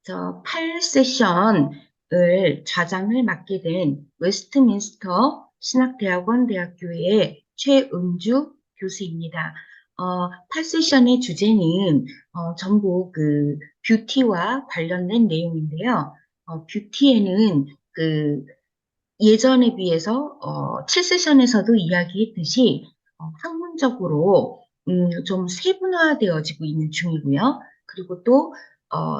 저 8세션을 좌장을 맡게 된 웨스트민스터 신학대학원 대학교의 최은주 교수입니다. 8세션의 주제는 전부 그 뷰티와 관련된 내용인데요. 뷰티에는 그 예전에 비해서 7세션에서도 이야기했듯이 학문적으로 좀 세분화되어지고 있는 중이고요. 그리고 또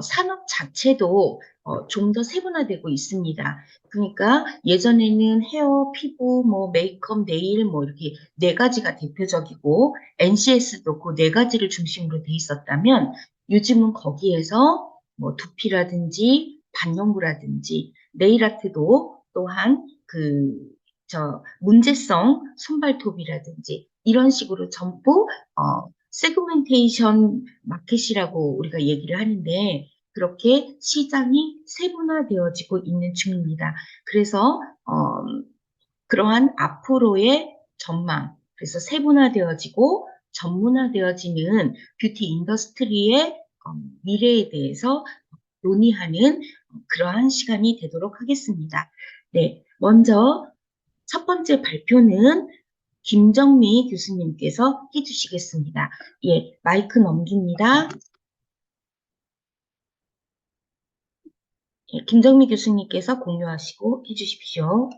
산업 자체도 좀 더 세분화되고 있습니다. 그러니까 예전에는 헤어, 피부, 뭐 메이크업, 네일 뭐 이렇게 네 가지가 대표적이고 NCS도 그 네 가지를 중심으로 돼 있었다면 요즘은 거기에서 뭐 두피라든지 반영구라든지 네일 아트도 또한 문제성 손발톱이라든지 이런 식으로 전부 세그멘테이션 마켓이라고 우리가 얘기를 하는데 그렇게 시장이 세분화되어지고 있는 중입니다. 그래서 그러한 앞으로의 전망, 그래서 세분화되어지고 전문화되어지는 뷰티 인더스트리의 미래에 대해서 논의하는 그러한 시간이 되도록 하겠습니다. 네, 먼저 첫 번째 발표는 김정미 교수님께서 해주시겠습니다. 예, 마이크 넘깁니다. 예, 김정미 교수님께서 공유하시고 해주십시오.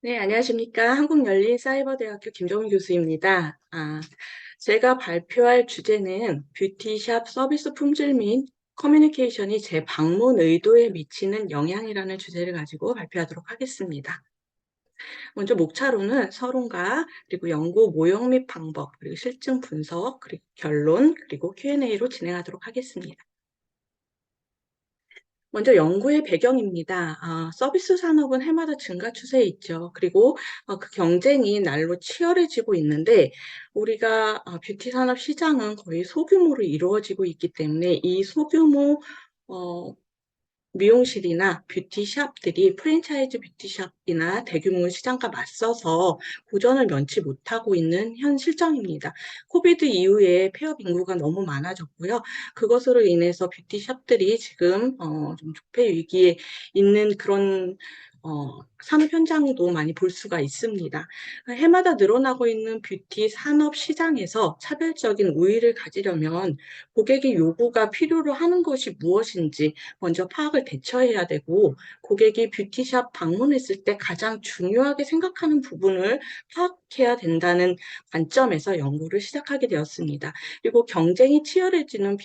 네, 안녕하십니까. 한국열린사이버대학교 김정민 교수입니다. 제가 발표할 주제는 뷰티샵 서비스 품질 및 커뮤니케이션이 제 방문 의도에 미치는 영향이라는 주제를 가지고 발표하도록 하겠습니다. 먼저 목차로는 서론과 그리고 연구 모형 및 방법, 그리고 실증 분석, 그리고 결론, 그리고 Q&A로 진행하도록 하겠습니다. 먼저 연구의 배경입니다. 서비스 산업은 해마다 증가 추세에 있죠. 그리고 그 경쟁이 날로 치열해지고 있는데 우리가 뷰티 산업 시장은 거의 소규모로 이루어지고 있기 때문에 이 소규모 어, 미용실이나 뷰티샵들이 프랜차이즈 뷰티샵이나 대규모 시장과 맞서서 고전을 면치 못하고 있는 현 실정입니다. 코비드 이후에 폐업 인구가 너무 많아졌고요. 그것으로 인해서 뷰티샵들이 지금 좀 적폐 위기에 있는 그런 산업 현장도 많이 볼 수가 있습니다. 해마다 늘어나고 있는 뷰티 산업 시장에서 차별적인 우위를 가지려면 고객의 요구가 필요로 하는 것이 무엇인지 먼저 파악을 대처해야 되고 고객이 뷰티샵 방문했을 때 가장 중요하게 생각하는 부분을 파악해야 된다는 관점에서 연구를 시작하게 되었습니다. 그리고 경쟁이 치열해지는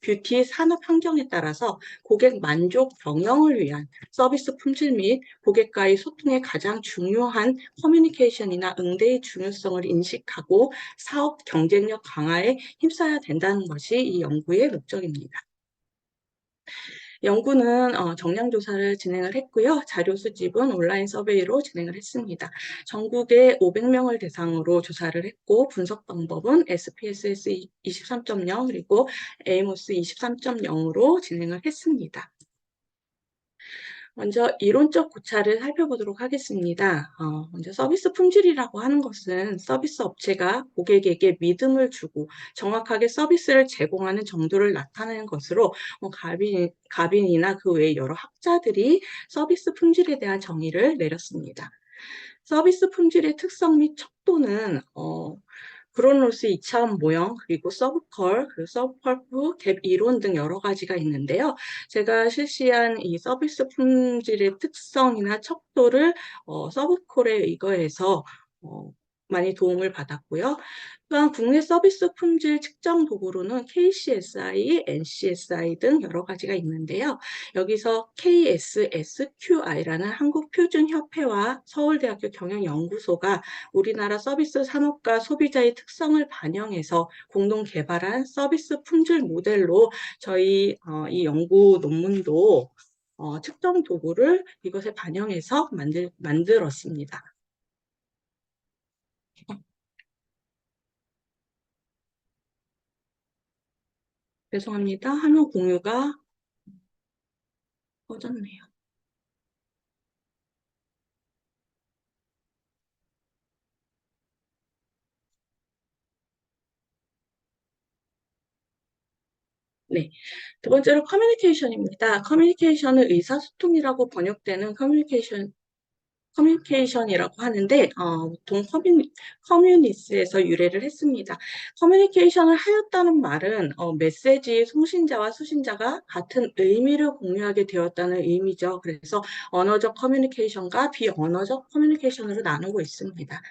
뷰티 산업 환경에 따라서 고객 만족 경영을 위한 서비스 품질 및 고객과의 소통의 가장 중요한 커뮤니케이션이나 응대의 중요성을 인식하고 사업 경쟁력 강화에 힘써야 된다는 것이 이 연구의 목적입니다. 연구는 정량 조사를 진행을 했고요. 자료 수집은 온라인 서베이로 진행을 했습니다. 전국에 500명을 대상으로 조사를 했고 분석 방법은 SPSS 23.0 그리고 에이모스 23.0으로 진행을 했습니다. 먼저 이론적 고찰을 살펴보도록 하겠습니다. 먼저 서비스 품질이라고 하는 것은 서비스 업체가 고객에게 믿음을 주고 정확하게 서비스를 제공하는 정도를 나타내는 것으로 가빈이나 그 외 여러 학자들이 서비스 품질에 대한 정의를 내렸습니다. 서비스 품질의 특성 및 척도는 그로노스 2차원 모형, 그리고 서브컬, 그리고 서브컬프, 갭 이론 등 여러 가지가 있는데요. 제가 실시한 이 서비스 품질의 특성이나 척도를 서브컬에 의거해서 많이 도움을 받았고요. 또한 국내 서비스 품질 측정 도구로는 KCSI, NCSI 등 여러 가지가 있는데요. 여기서 KSSQI라는 한국표준협회와 서울대학교 경영연구소가 우리나라 서비스 산업과 소비자의 특성을 반영해서 공동 개발한 서비스 품질 모델로 저희 이 연구 논문도 측정 도구를 이것에 반영해서 만들었습니다. 죄송합니다. 화면 공유가 꺼졌네요. 네. 두 번째로 커뮤니케이션입니다. 커뮤니케이션은 의사소통이라고 번역되는 커뮤니케이션이라고 하는데 보통 커뮤니스에서 유래를 했습니다. 커뮤니케이션을 하였다는 말은 메시지 송신자와 수신자가 같은 의미를 공유하게 되었다는 의미죠. 그래서 언어적 커뮤니케이션과 비언어적 커뮤니케이션으로 나누고 있습니다.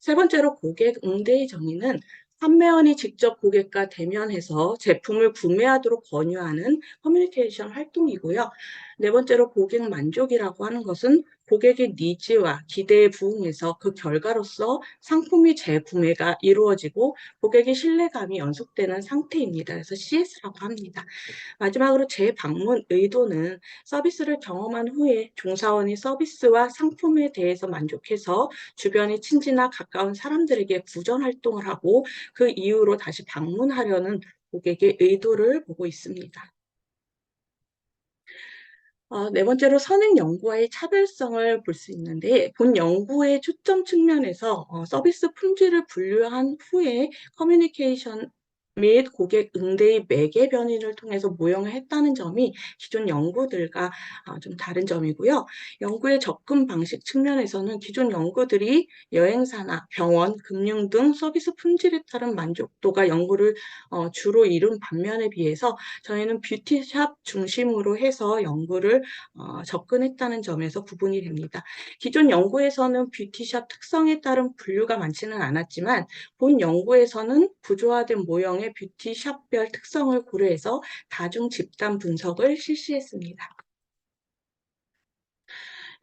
세 번째로 고객 응대의 정의는 판매원이 직접 고객과 대면해서 제품을 구매하도록 권유하는 커뮤니케이션 활동이고요. 네 번째로 고객 만족이라고 하는 것은 고객의 니즈와 기대에 부응해서 그 결과로서 상품의 재구매가 이루어지고 고객의 신뢰감이 연속되는 상태입니다. 그래서 CS라고 합니다. 마지막으로 재방문 의도는 서비스를 경험한 후에 종사원이 서비스와 상품에 대해서 만족해서 주변의 친지나 가까운 사람들에게 구전 활동을 하고 그 이후로 다시 방문하려는 고객의 의도를 보고 있습니다. 네 번째로 선행 연구와의 차별성을 볼 수 있는데 본 연구의 초점 측면에서 서비스 품질을 분류한 후에 커뮤니케이션 및 고객 응대의 매개 변이를 통해서 모형을 했다는 점이 기존 연구들과 좀 다른 점이고요. 연구의 접근 방식 측면에서는 기존 연구들이 여행사나 병원, 금융 등 서비스 품질에 따른 만족도가 연구를 주로 이룬 반면에 비해서 저희는 뷰티샵 중심으로 해서 연구를 접근했다는 점에서 구분이 됩니다. 기존 연구에서는 뷰티샵 특성에 따른 분류가 많지는 않았지만 본 연구에서는 구조화된 모형의 뷰티샵별 특성을 고려해서 다중 집단 분석을 실시했습니다.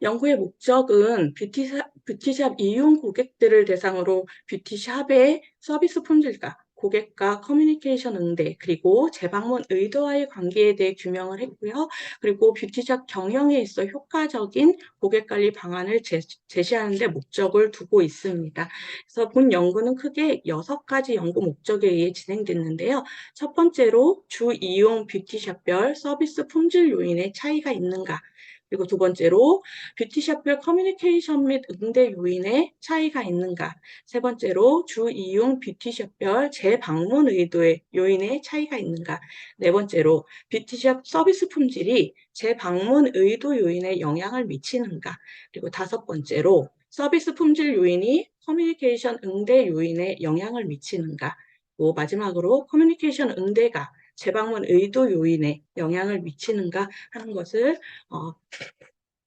연구의 목적은 뷰티샵 이용 고객들을 대상으로 뷰티샵의 서비스 품질과 고객과 커뮤니케이션 응대, 그리고 재방문 의도와의 관계에 대해 규명을 했고요. 그리고 뷰티샵 경영에 있어 효과적인 고객관리 방안을 제시하는 데 목적을 두고 있습니다. 그래서 본 연구는 크게 6가지 연구 목적에 의해 진행됐는데요. 첫 번째로 주 이용 뷰티샵별 서비스 품질 요인의 차이가 있는가, 그리고 두 번째로 뷰티샵별 커뮤니케이션 및 응대 요인의 차이가 있는가. 세 번째로 주 이용 뷰티샵별 재방문 의도의 요인의 차이가 있는가. 네 번째로 뷰티샵 서비스 품질이 재방문 의도 요인에 영향을 미치는가. 그리고 다섯 번째로 서비스 품질 요인이 커뮤니케이션 응대 요인에 영향을 미치는가. 또 마지막으로 커뮤니케이션 응대가 재방문 의도 요인에 영향을 미치는가 하는 것을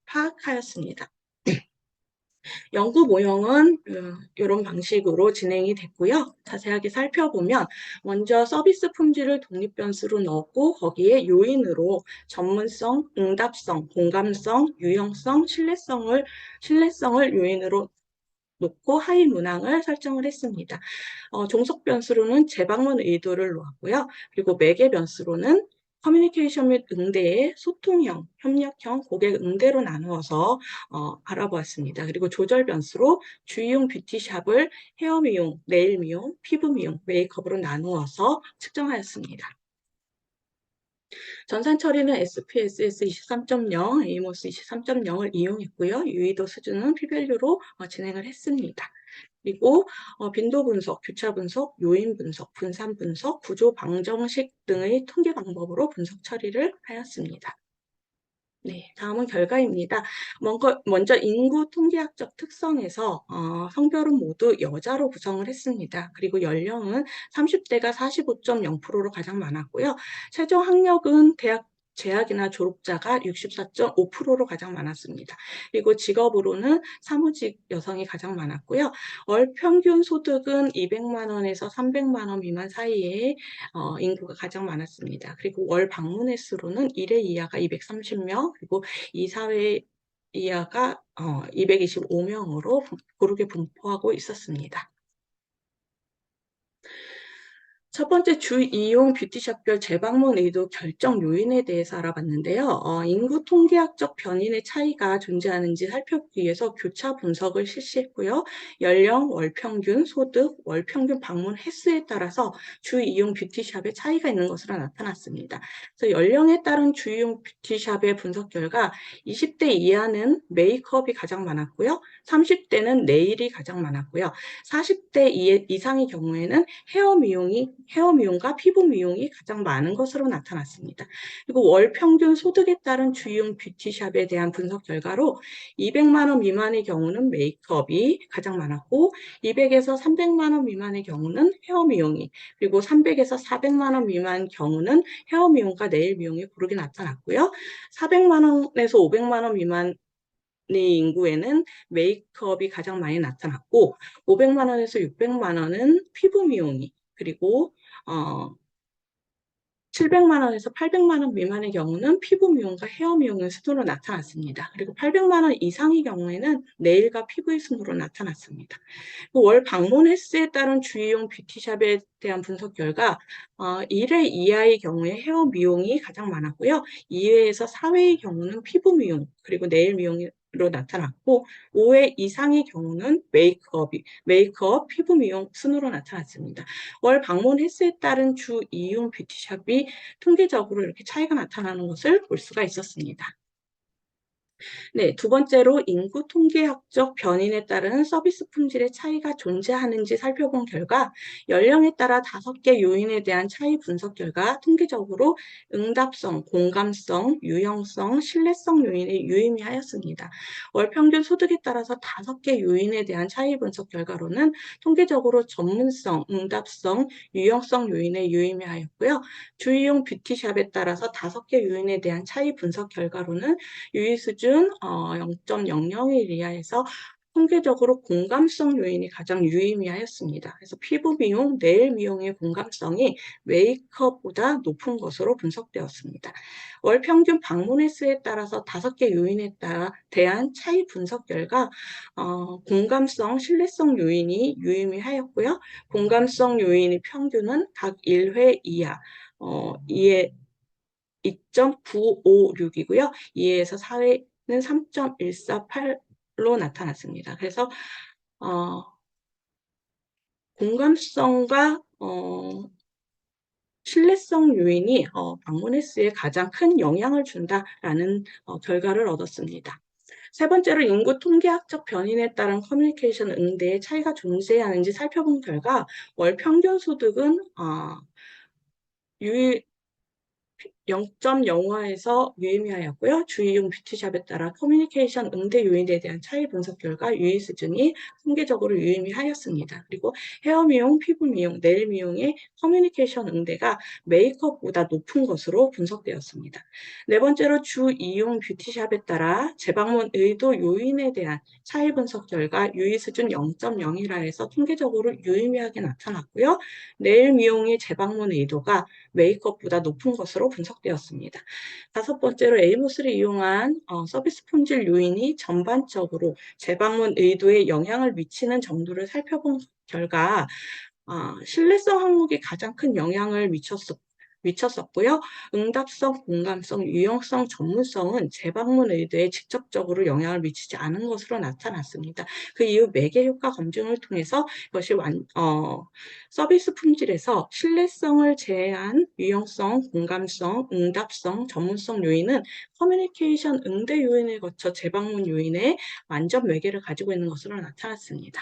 파악하였습니다. 연구 모형은 이런 방식으로 진행이 됐고요. 자세하게 살펴보면 먼저 서비스 품질을 독립 변수로 넣었고 거기에 요인으로 전문성, 응답성, 공감성, 유형성, 신뢰성을 요인으로 놓고 하위 문항을 설정을 했습니다. 종속 변수로는 재방문 의도를 놓았고요. 그리고 매개 변수로는 커뮤니케이션 및 응대의 소통형, 협력형, 고객 응대로 나누어서 알아보았습니다. 그리고 조절 변수로 주의용 뷰티샵을 헤어 미용, 네일 미용, 피부 미용, 메이크업으로 나누어서 측정하였습니다. 전산 처리는 SPSS 23.0, 에이모스 23.0을 이용했고요. 유의도 수준은 P-밸류로 진행을 했습니다. 그리고 빈도 분석, 교차 분석, 요인 분석, 분산 분석, 구조 방정식 등의 통계 방법으로 분석 처리를 하였습니다. 네, 다음은 결과입니다. 먼저 인구 통계학적 특성에서 성별은 모두 여자로 구성을 했습니다. 그리고 연령은 30대가 45.0%로 가장 많았고요. 최종 학력은 대학 재학이나 졸업자가 64.5%로 가장 많았습니다. 그리고 직업으로는 사무직 여성이 가장 많았고요. 월 평균 소득은 200만 원에서 300만 원 미만 사이에 인구가 가장 많았습니다. 그리고 월 방문 횟수로는 1회 이하가 230명, 그리고 이사회 이하가 225명으로 고르게 분포하고 있었습니다. 첫 번째 주 이용 뷰티샵별 재방문 의도 결정 요인에 대해서 알아봤는데요. 인구 통계학적 변인의 차이가 존재하는지 살펴보기 위해서 교차 분석을 실시했고요. 연령, 월평균, 소득, 월평균 방문 횟수에 따라서 주 이용 뷰티샵의 차이가 있는 것으로 나타났습니다. 그래서 연령에 따른 주 이용 뷰티샵의 분석 결과 20대 이하는 메이크업이 가장 많았고요. 30대는 네일이 가장 많았고요. 40대 이상의 경우에는 헤어 미용이 헤어 미용과 피부 미용이 가장 많은 것으로 나타났습니다. 그리고 월 평균 소득에 따른 주용 뷰티샵에 대한 분석 결과로 200만 원 미만의 경우는 메이크업이 가장 많았고 200에서 300만 원 미만의 경우는 헤어 미용이, 그리고 300에서 400만 원 미만 경우는 헤어 미용과 네일 미용이 고르게 나타났고요. 400만 원에서 500만 원 미만 의 인구에는 메이크업이 가장 많이 나타났고 500만 원에서 600만 원은 피부 미용이, 그리고 700만 원에서 800만 원 미만의 경우는 피부 미용과 헤어 미용의 순으로 나타났습니다. 그리고 800만 원 이상의 경우에는 네일과 피부의 순으로 나타났습니다. 월 방문 횟수에 따른 주의용 뷰티샵에 대한 분석 결과 1회 이하의 경우에 헤어 미용이 가장 많았고요. 2회에서 4회의 경우는 피부 미용, 그리고 네일 미용으로 나타났고 5회 이상의 경우는 메이크업, 피부 미용 순으로 나타났습니다. 월 방문 횟수에 따른 주 이용 뷰티샵이 통계적으로 이렇게 차이가 나타나는 것을 볼 수가 있었습니다. 네, 두 번째로 인구 통계학적 변인에 따른 서비스 품질의 차이가 존재하는지 살펴본 결과 연령에 따라 5개 요인에 대한 차이 분석 결과 통계적으로 응답성, 공감성, 유형성, 신뢰성 요인에 유의미하였습니다. 월 평균 소득에 따라서 5개 요인에 대한 차이 분석 결과로는 통계적으로 전문성, 응답성, 유형성 요인에 유의미하였고요. 주의용 뷰티샵에 따라서 5개 요인에 대한 차이 분석 결과로는 유의 수준 0.001 이하에서 통계적으로 공감성 요인이 가장 유의미하였습니다. 그래서 피부 미용, 네일 미용의 공감성이 메이크업보다 높은 것으로 분석되었습니다. 월 평균 방문 횟수에 따라서 5개 요인에 대한 차이 분석 결과 공감성, 신뢰성 요인이 유의미하였고요. 공감성 요인의 평균은 각 1회 이하, 2.956이고요. 2회에서 4회는 3.148로 나타났습니다. 그래서 공감성과 신뢰성 요인이 방문 횟수에 가장 큰 영향을 준다라는 결과를 얻었습니다. 세 번째로 인구 통계학적 변인에 따른 커뮤니케이션 응대의 차이가 존재하는지 살펴본 결과 월 평균 소득은 0.05에서 유의미하였고요. 주의용 뷰티샵에 따라 커뮤니케이션 응대 요인에 대한 차이 분석 결과 유의 수준이 통계적으로 유의미하였습니다. 그리고 헤어 미용, 피부 미용, 네일 미용의 커뮤니케이션 응대가 메이크업보다 높은 것으로 분석되었습니다. 네 번째로 주 이용 뷰티샵에 따라 재방문 의도 요인에 대한 차이 분석 결과 유의 수준 0.01하에서 통계적으로 유의미하게 나타났고요. 네일 미용의 재방문 의도가 메이크업보다 높은 것으로 분석되었습니다. 다섯 번째로 에이모스를 이용한 서비스 품질 요인이 전반적으로 재방문 의도에 영향을 미치는 정도를 살펴본 결과 신뢰성 항목이 가장 큰 영향을 미쳤었고요. 응답성, 공감성, 유용성, 전문성은 재방문 의도에 직접적으로 영향을 미치지 않은 것으로 나타났습니다. 그 이후 매개 효과 검증을 통해서 이것이 서비스 품질에서 신뢰성을 제외한 유용성, 공감성, 응답성, 전문성 요인은 커뮤니케이션 응대 요인을 거쳐 재방문 요인에 완전 매개를 가지고 있는 것으로 나타났습니다.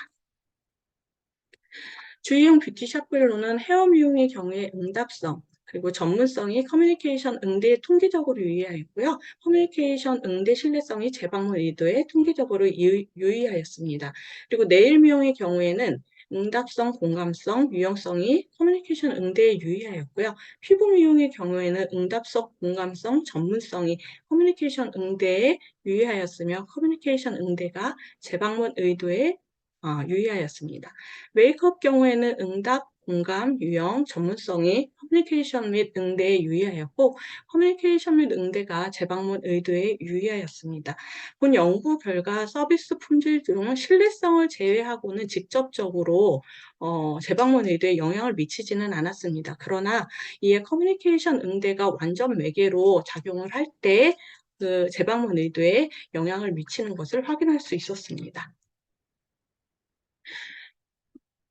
주의용 뷰티샵별로는 헤어 미용의 경우에 응답성, 그리고 전문성이 커뮤니케이션 응대에 통계적으로 유의하였고요. 커뮤니케이션 응대 신뢰성이 재방문 의도에 통계적으로 유의하였습니다. 그리고 네일 미용의 경우에는 응답성, 공감성, 유용성이 커뮤니케이션 응대에 유의하였고요. 피부 미용의 경우에는 응답성, 공감성, 전문성이 커뮤니케이션 응대에 유의하였으며 커뮤니케이션 응대가 재방문 의도에 유의하였습니다. 메이크업 경우에는 응답, 공감, 유형, 전문성이 커뮤니케이션 및 응대에 유의하였고 커뮤니케이션 및 응대가 재방문 의도에 유의하였습니다. 본 연구 결과 서비스 품질 중 신뢰성을 제외하고는 직접적으로 재방문 의도에 영향을 미치지는 않았습니다. 그러나 이에 커뮤니케이션 응대가 완전 매개로 작용을 할 때 그 재방문 의도에 영향을 미치는 것을 확인할 수 있었습니다.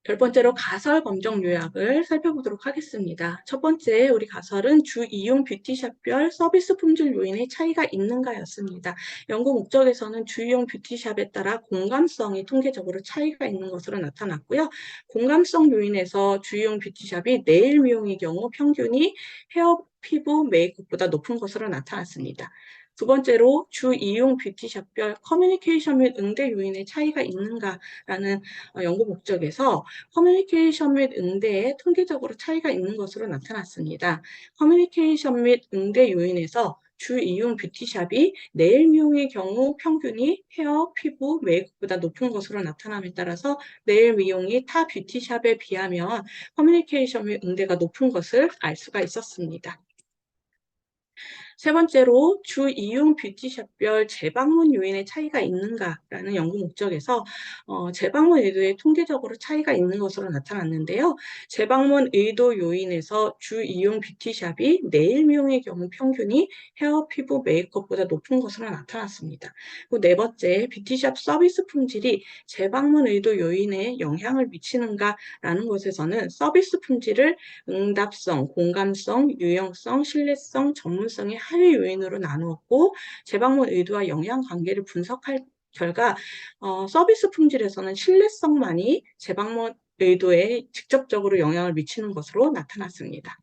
10번째로 가설 검정 요약을 살펴보도록 하겠습니다. 첫 번째, 우리 가설은 주 이용 뷰티샵별 서비스 품질 요인의 차이가 있는가였습니다. 연구 목적에서는 주 이용 뷰티샵에 따라 공감성이 통계적으로 차이가 있는 것으로 나타났고요. 공감성 요인에서 주 이용 뷰티샵이 네일 미용의 경우 평균이 헤어, 피부, 메이크업보다 높은 것으로 나타났습니다. 두 번째로 주 이용 뷰티샵별 커뮤니케이션 및 응대 요인의 차이가 있는가라는 연구 목적에서 커뮤니케이션 및 응대에 통계적으로 차이가 있는 것으로 나타났습니다. 커뮤니케이션 및 응대 요인에서 주 이용 뷰티샵이 네일 미용의 경우 평균이 헤어, 피부, 메이크업보다 높은 것으로 나타남에 따라서 네일 미용이 타 뷰티샵에 비하면 커뮤니케이션 및 응대가 높은 것을 알 수가 있었습니다. 세 번째로 주 이용 뷰티샵별 재방문 요인의 차이가 있는가라는 연구 목적에서 재방문 의도에 통계적으로 차이가 있는 것으로 나타났는데요. 재방문 의도 요인에서 주 이용 뷰티샵이 네일 미용의 경우 평균이 헤어, 피부, 메이크업보다 높은 것으로 나타났습니다. 그리고 네 번째, 뷰티샵 서비스 품질이 재방문 의도 요인에 영향을 미치는가라는 것에서는 서비스 품질을 응답성, 공감성, 유용성, 신뢰성, 전문성의 하위 요인으로 나누었고 재방문 의도와 영향 관계를 분석할 결과 서비스 품질에서는 신뢰성만이 재방문 의도에 직접적으로 영향을 미치는 것으로 나타났습니다.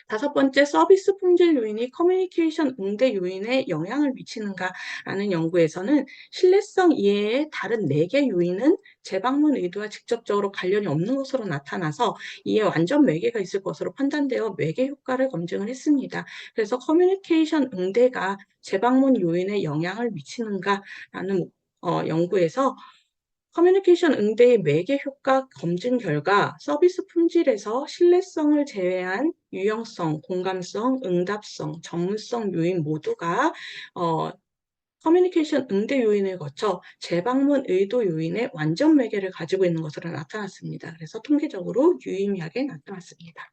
다섯 번째, 서비스 품질 요인이 커뮤니케이션 응대 요인에 영향을 미치는가라는 연구에서는 신뢰성 이외의 다른 4개 요인은 재방문 의도와 직접적으로 관련이 없는 것으로 나타나서 이에 완전 매개가 있을 것으로 판단되어 매개 효과를 검증을 했습니다. 그래서 커뮤니케이션 응대가 재방문 요인에 영향을 미치는가라는 연구에서 커뮤니케이션 응대의 매개 효과 검증 결과 서비스 품질에서 신뢰성을 제외한 유용성, 공감성, 응답성, 전문성 요인 모두가 커뮤니케이션 응대 요인을 거쳐 재방문 의도 요인의 완전 매개를 가지고 있는 것으로 나타났습니다. 그래서 통계적으로 유의미하게 나타났습니다.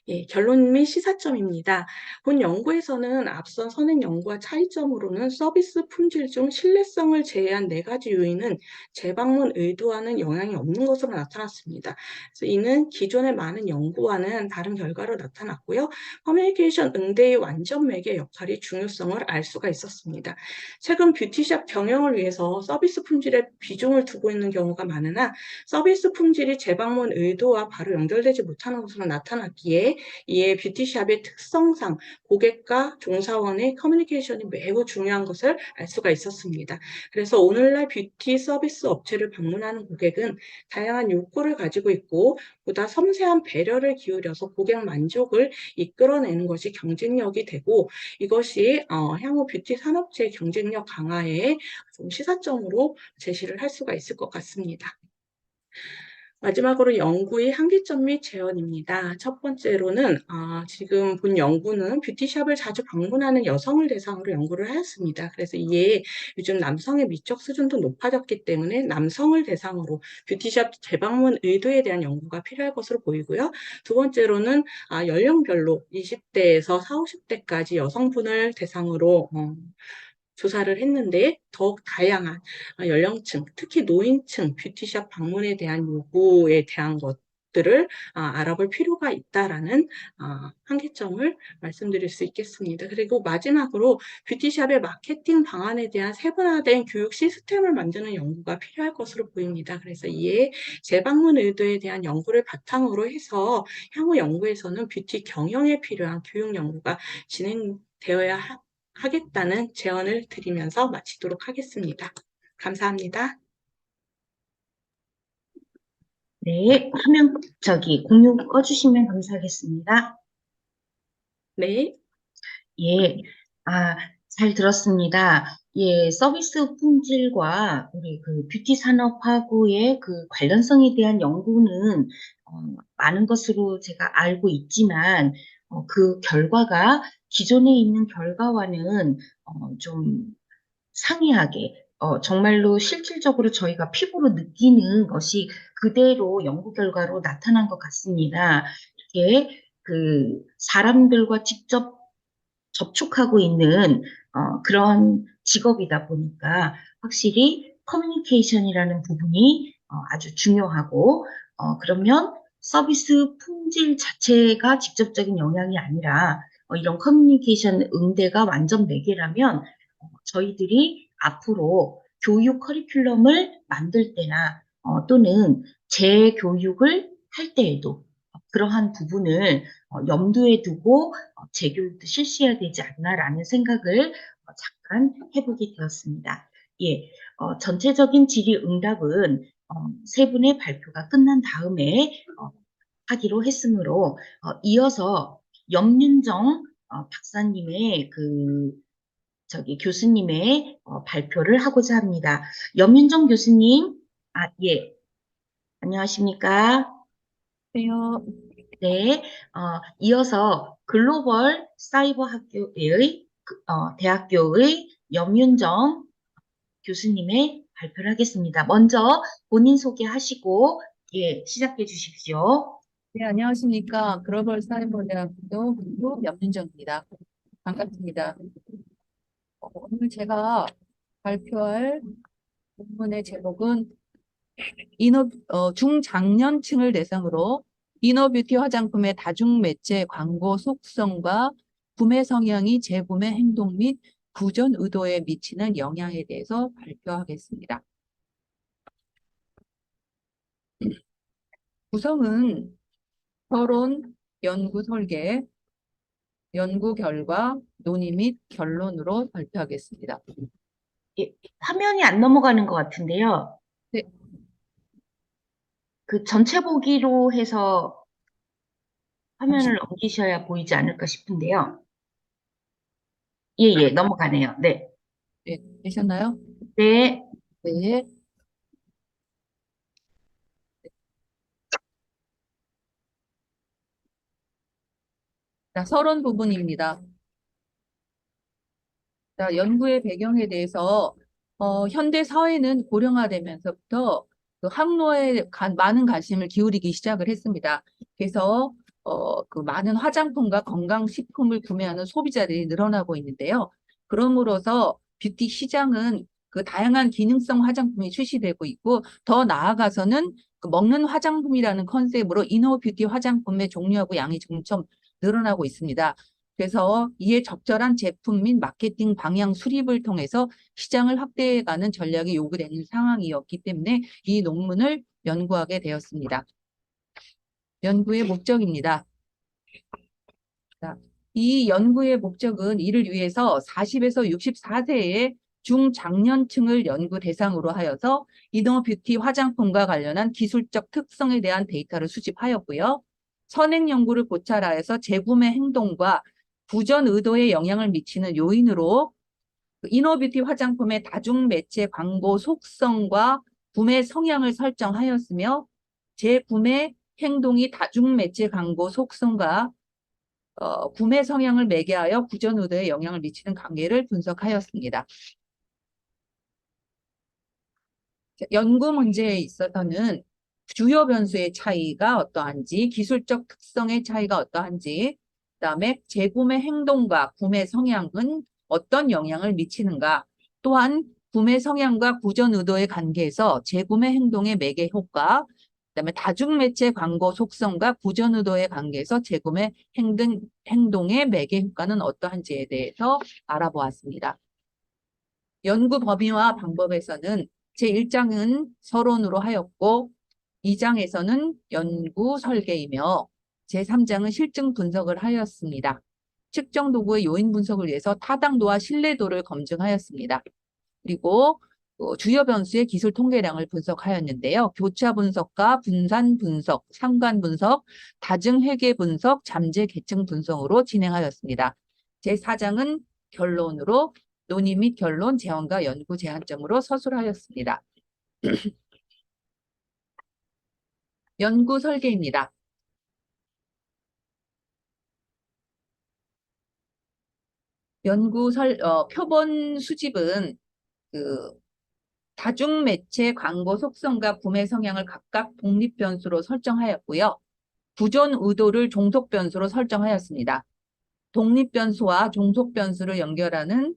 예, 결론 및 시사점입니다. 본 연구에서는 앞선 선행 연구와 차이점으로는 서비스 품질 중 신뢰성을 제외한 4가지 요인은 재방문 의도와는 영향이 없는 것으로 나타났습니다. 그래서 이는 기존의 많은 연구와는 다른 결과로 나타났고요. 커뮤니케이션 응대의 완전 매개 역할이 중요성을 알 수가 있었습니다. 최근 뷰티샵 경영을 위해서 서비스 품질에 비중을 두고 있는 경우가 많으나 서비스 품질이 재방문 의도와 바로 연결되지 못하는 것으로 나타났기에 이에 뷰티샵의 특성상 고객과 종사원의 커뮤니케이션이 매우 중요한 것을 알 수가 있었습니다. 그래서 오늘날 뷰티 서비스 업체를 방문하는 고객은 다양한 욕구를 가지고 있고 보다 섬세한 배려를 기울여서 고객 만족을 이끌어내는 것이 경쟁력이 되고 이것이 향후 뷰티 산업체의 경쟁력 강화에 좀 시사점으로 제시를 할 수가 있을 것 같습니다. 마지막으로 연구의 한계점 및 제언입니다. 첫 번째로는 지금 본 연구는 뷰티샵을 자주 방문하는 여성을 대상으로 연구를 하였습니다. 그래서 이에 요즘 남성의 미적 수준도 높아졌기 때문에 남성을 대상으로 뷰티샵 재방문 의도에 대한 연구가 필요할 것으로 보이고요. 두 번째로는 연령별로 20대에서 40, 50대까지 여성분을 대상으로 조사를 했는데 더욱 다양한 연령층, 특히 노인층 뷰티샵 방문에 대한 요구에 대한 것들을 알아볼 필요가 있다라는 한계점을 말씀드릴 수 있겠습니다. 그리고 마지막으로 뷰티샵의 마케팅 방안에 대한 세분화된 교육 시스템을 만드는 연구가 필요할 것으로 보입니다. 그래서 이에 재방문 의도에 대한 연구를 바탕으로 해서 향후 연구에서는 뷰티 경영에 필요한 교육 연구가 진행되어야 하겠다는 제언을 드리면서 마치도록 하겠습니다. 감사합니다. 네, 화면 공유 꺼주시면 감사하겠습니다. 네. 예, 아, 잘 들었습니다. 예, 서비스 품질과 우리 그 뷰티 산업하고의 그 관련성에 대한 연구는 많은 것으로 제가 알고 있지만 그 결과가 기존에 있는 결과와는 좀 상이하게 정말로 실질적으로 저희가 피부로 느끼는 것이 그대로 연구 결과로 나타난 것 같습니다. 이게 그 사람들과 직접 접촉하고 있는 그런 직업이다 보니까 확실히 커뮤니케이션이라는 부분이 아주 중요하고, 그러면 서비스 품질 자체가 직접적인 영향이 아니라 이런 커뮤니케이션 응대가 완전 매개라면 저희들이 앞으로 교육 커리큘럼을 만들 때나 또는 재교육을 할 때에도 그러한 부분을 염두에 두고 재교육도 실시해야 되지 않나라는 생각을 잠깐 해보게 되었습니다. 예, 전체적인 질의 응답은 세 분의 발표가 끝난 다음에 하기로 했으므로 이어서 염윤정 박사님의 교수님의 발표를 하고자 합니다. 염윤정 교수님, 예, 안녕하십니까? 안녕하세요. 네, 이어서 글로벌 사이버 학교의 대학교의 염윤정 교수님의 발표를 하겠습니다. 먼저 본인 소개하시고 예, 시작해 주십시오. 네, 안녕하십니까. 글로벌 사이버대학교 교수 염윤정입니다. 반갑습니다. 오늘 제가 발표할 논문의 제목은 중장년층을 대상으로 이너뷰티 화장품의 다중매체 광고 속성과 구매 성향이 재구매 행동 및 구전 의도에 미치는 영향에 대해서 발표하겠습니다. 구성은 서론, 연구 설계, 연구 결과, 논의 및 결론으로 발표하겠습니다. 예, 화면이 안 넘어가는 것 같은데요. 네. 그 전체 보기로 해서 화면을 넘기셔야 보이지 않을까 싶은데요. 예, 예, 넘어가네요. 네. 네, 되셨나요? 네. 네. 자, 서론 부분입니다. 자, 연구의 배경에 대해서 현대 사회는 고령화되면서부터 그 항로에 많은 관심을 기울이기 시작을 했습니다. 그래서 그 많은 화장품과 건강식품을 구매하는 소비자들이 늘어나고 있는데요. 그럼으로써 뷰티 시장은 그 다양한 기능성 화장품이 출시되고 있고 더 나아가서는 그 먹는 화장품이라는 컨셉으로 이너 뷰티 화장품의 종류하고 양이 점점 늘어나고 있습니다. 그래서 이에 적절한 제품 및 마케팅 방향 수립을 통해서 시장을 확대해가는 전략이 요구되는 상황이었기 때문에 이 논문을 연구하게 되었습니다. 연구의 목적입니다. 자, 이 연구의 목적은 이를 위해서 40에서 64세의 중장년층을 연구 대상으로 하여서 이너 뷰티 화장품과 관련한 기술적 특성에 대한 데이터를 수집하였고요. 선행 연구를 고찰하여서 재구매 행동과 구전 의도에 영향을 미치는 요인으로 이너뷰티 화장품의 다중매체 광고 속성과 구매 성향을 설정하였으며 재구매 행동이 다중매체 광고 속성과 구매 성향을 매개하여 구전 의도에 영향을 미치는 관계를 분석하였습니다. 연구 문제에 있어서는 주요 변수의 차이가 어떠한지, 기술적 특성의 차이가 어떠한지, 그다음에 재구매 행동과 구매 성향은 어떤 영향을 미치는가, 또한 구매 성향과 구전 의도의 관계에서 재구매 행동의 매개 효과, 그다음에 다중매체 광고 속성과 구전 의도의 관계에서 재구매 행동의 매개 효과는 어떠한지에 대해서 알아보았습니다. 연구 범위와 방법에서는 제1장은 서론으로 하였고 2장에서는 연구 설계이며 제3장은 실증 분석을 하였습니다. 측정 도구의 요인 분석을 위해서 타당도와 신뢰도를 검증하였습니다. 그리고 주요 변수의 기술 통계량을 분석하였는데요. 교차 분석과 분산 분석, 상관 분석, 다증 회계 분석, 잠재 계층 분석으로 진행하였습니다. 제4장은 결론으로 논의 및 결론, 제언과 연구 제한점으로 서술하였습니다. 연구 설계입니다. 표본 수집은 그 다중매체 광고 속성과 구매 성향을 각각 독립 변수로 설정하였고요. 구전 의도를 종속 변수로 설정하였습니다. 독립 변수와 종속 변수를 연결하는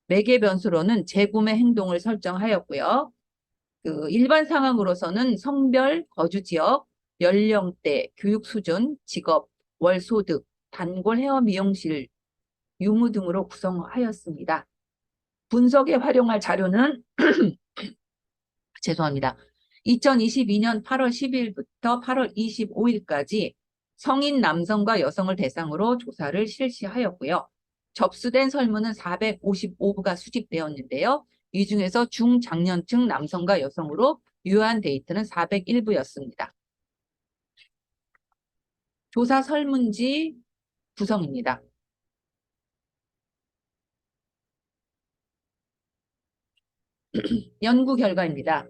매개 변수로는 재구매 행동을 설정하였고요. 그 일반 상황으로서는 성별, 거주 지역, 연령대, 교육 수준, 직업, 월 소득, 단골 헤어 미용실, 유무 등으로 구성하였습니다. 분석에 활용할 자료는 죄송합니다. 2022년 8월 10일부터 8월 25일까지 성인 남성과 여성을 대상으로 조사를 실시하였고요. 접수된 설문은 455부가 수집되었는데요. 이 중에서 중장년층 남성과 여성으로 유효한 데이터는 401부였습니다. 조사 설문지 구성입니다. 연구 결과입니다.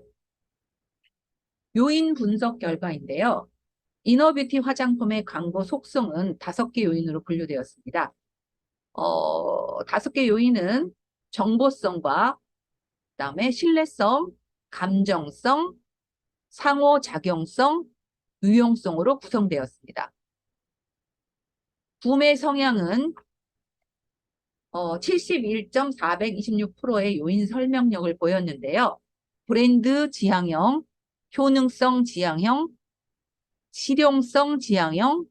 요인 분석 결과인데요. 이너뷰티 화장품의 광고 속성은 5개 요인으로 분류되었습니다. 5개 요인은 정보성과 그다음에 신뢰성, 감정성, 상호작용성, 유용성으로 구성되었습니다. 구매 성향은 71.426%의 요인 설명력을 보였는데요. 브랜드 지향형, 효능성 지향형, 실용성 지향형,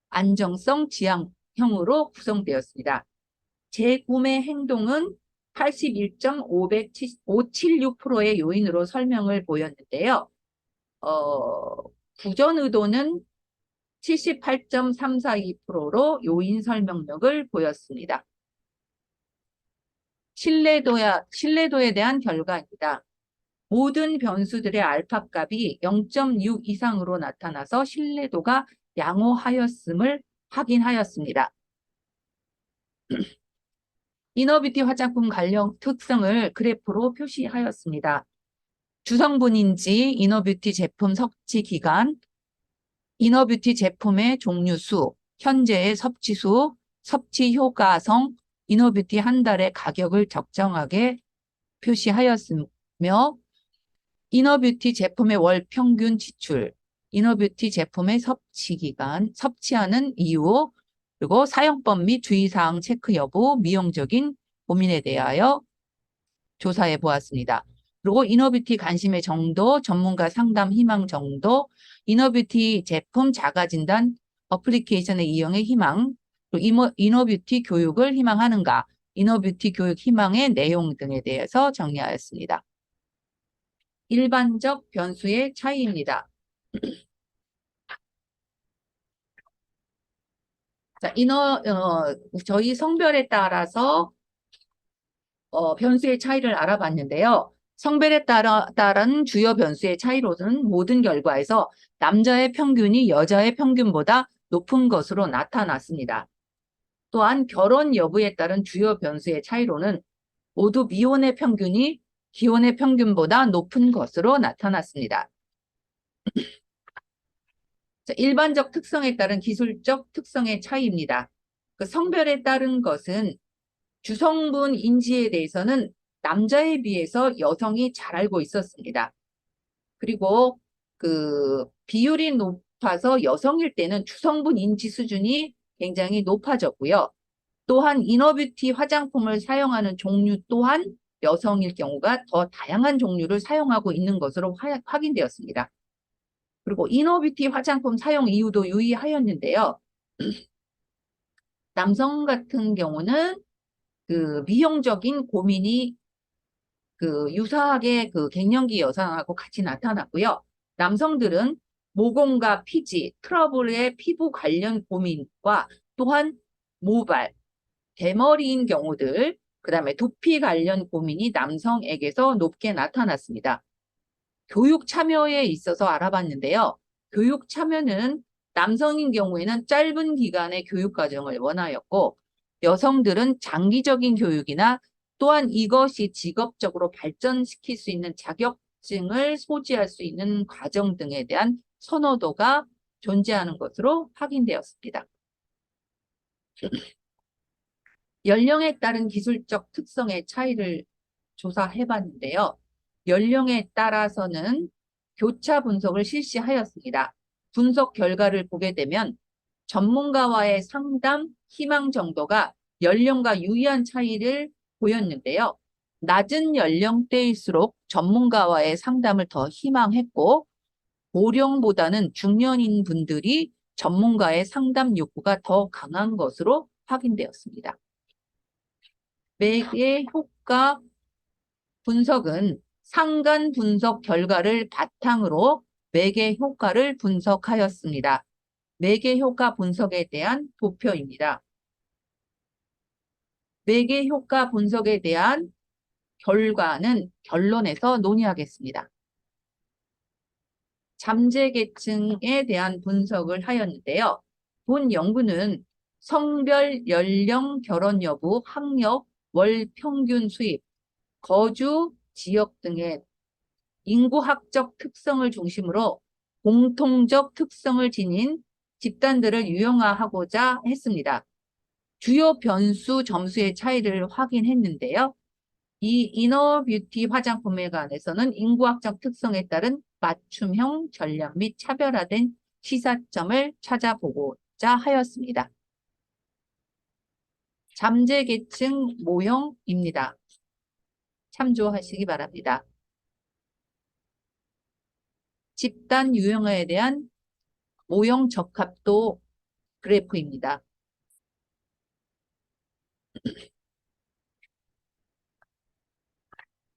안정성 지향형으로 구성되었습니다. 재구매 행동은 81.576%의 요인으로 설명을 보였는데요. 구전 의도는 78.342%로 요인 설명력을 보였습니다. 신뢰도에 대한 결과입니다. 모든 변수들의 알파 값이 0.6 이상으로 나타나서 신뢰도가 양호하였음을 확인하였습니다. 이너뷰티 화장품 관련 특성을 그래프로 표시하였습니다. 주성분인지, 이너뷰티 제품 섭취 기간, 이너뷰티 제품의 종류수, 현재의 섭취수, 섭취 효과성, 이너뷰티 한 달의 가격을 적정하게 표시하였으며 이너뷰티 제품의 월 평균 지출, 이너뷰티 제품의 섭취 기간, 섭취하는 이유, 그리고 사용법 및 주의사항 체크 여부, 미용적인 고민에 대하여 조사해 보았습니다. 그리고 이너뷰티 관심의 정도, 전문가 상담 희망 정도, 이너뷰티 제품 자가진단 어플리케이션의 이용의 희망, 그리고 이너뷰티 교육을 희망하는가, 이너뷰티 교육 희망의 내용 등에 대해서 정리하였습니다. 일반적 변수의 차이입니다. 자, 저희 성별에 따라서 변수의 차이를 알아봤는데요. 성별에 따른 주요 변수의 차이로는 모든 결과에서 남자의 평균이 여자의 평균보다 높은 것으로 나타났습니다. 또한 결혼 여부에 따른 주요 변수의 차이로는 모두 미혼의 평균이 기혼의 평균보다 높은 것으로 나타났습니다. 자, 일반적 특성에 따른 기술적 특성의 차이입니다. 그 성별에 따른 것은 주성분 인지에 대해서는 남자에 비해서 여성이 잘 알고 있었습니다. 그리고 그 비율이 높아서 여성일 때는 주성분 인지 수준이 굉장히 높아졌고요. 또한 이너뷰티 화장품을 사용하는 종류 또한 여성일 경우가 더 다양한 종류를 사용하고 있는 것으로 확인되었습니다. 그리고 이너뷰티 화장품 사용 이유도 유의하였는데요. 남성 같은 경우는 그 미용적인 고민이 그 유사하게 그 갱년기 여성하고 같이 나타났고요. 남성들은 모공과 피지, 트러블의 피부 관련 고민과 또한 모발, 대머리인 경우들, 그 다음에 두피 관련 고민이 남성에게서 높게 나타났습니다. 교육 참여에 있어서 알아봤는데요. 교육 참여는 남성인 경우에는 짧은 기간의 교육 과정을 원하였고 여성들은 장기적인 교육이나 또한 이것이 직업적으로 발전시킬 수 있는 자격증을 소지할 수 있는 과정 등에 대한 선호도가 존재하는 것으로 확인되었습니다. 연령에 따른 기술적 특성의 차이를 조사해봤는데요. 연령에 따라서는 교차 분석을 실시하였습니다. 분석 결과를 보게 되면 전문가와의 상담 희망 정도가 연령과 유의한 차이를 보였는데요. 낮은 연령대일수록 전문가와의 상담을 더 희망했고, 고령보다는 중년인 분들이 전문가의 상담 욕구가 더 강한 것으로 확인되었습니다. 매개 효과 분석은 상간 분석 결과를 바탕으로 매개 효과를 분석하였습니다. 매개 효과 분석에 대한 도표입니다. 매개 효과 분석에 대한 결과는 결론에서 논의하겠습니다. 잠재계층에 대한 분석을 하였는데요. 본 연구는 성별, 연령, 결혼 여부, 학력, 월 평균 수입, 거주 지역 등의 인구학적 특성을 중심으로 공통적 특성을 지닌 집단들을 유형화하고자 했습니다. 주요 변수 점수의 차이를 확인했는데요. 이 이너뷰티 화장품에 관해서는 인구학적 특성에 따른 맞춤형 전략 및 차별화된 시사점을 찾아보고자 하였습니다. 잠재계층 모형입니다. 참조하시기 바랍니다. 집단 유형화에 대한 모형 적합도 그래프입니다.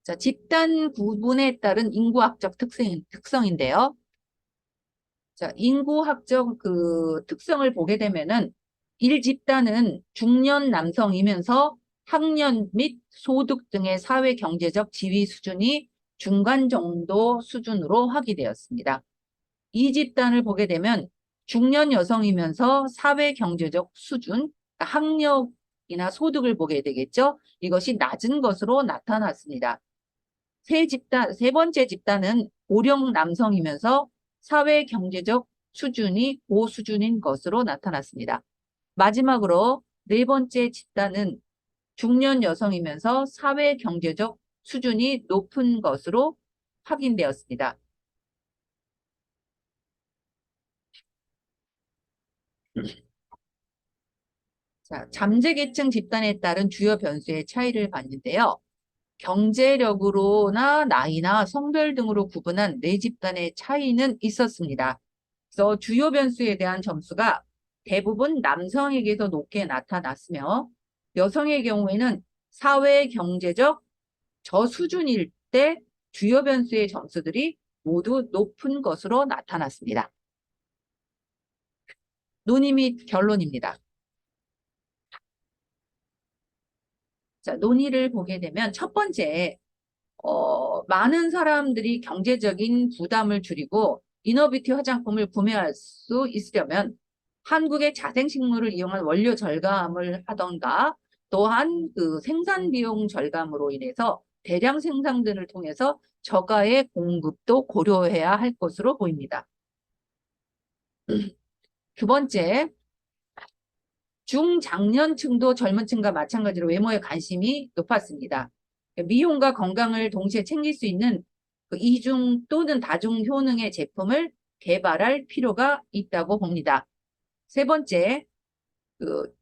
자, 집단 구분에 따른 인구학적 특성인데요. 자, 인구학적 특성을 보게 되면은 1집단은 중년 남성이면서 학년 및 소득 등의 사회 경제적 지위 수준이 중간 정도 수준으로 확인되었습니다. 2집단을 보게 되면 중년 여성이면서 사회 경제적 수준, 그러니까 학력이나 소득을 보게 되겠죠. 이것이 낮은 것으로 나타났습니다. 세 번째 집단은 고령 남성이면서 사회 경제적 수준이 고수준인 것으로 나타났습니다. 마지막으로 네 번째 집단은 중년 여성이면서 사회 경제적 수준이 높은 것으로 확인되었습니다. 자, 잠재계층 집단에 따른 주요 변수의 차이를 봤는데요. 경제력으로나 나이나 성별 등으로 구분한 네 집단의 차이는 있었습니다. 그래서 주요 변수에 대한 점수가 대부분 남성에게서 높게 나타났으며 여성의 경우에는 사회 경제적 저수준일 때 주요 변수의 점수들이 모두 높은 것으로 나타났습니다. 논의 및 결론입니다. 자, 논의를 보게 되면 첫 번째, 많은 사람들이 경제적인 부담을 줄이고 이너뷰티 화장품을 구매할 수 있으려면 한국의 자생식물을 이용한 원료 절감을 하던가 또한 생산 비용 절감으로 인해서 대량 생산들을 통해서 저가의 공급도 고려해야 할 것으로 보입니다. 두 번째, 중장년층도 젊은 층과 마찬가지로 외모에 관심이 높았습니다. 미용과 건강을 동시에 챙길 수 있는 이중 또는 다중 효능의 제품을 개발할 필요가 있다고 봅니다. 세 번째,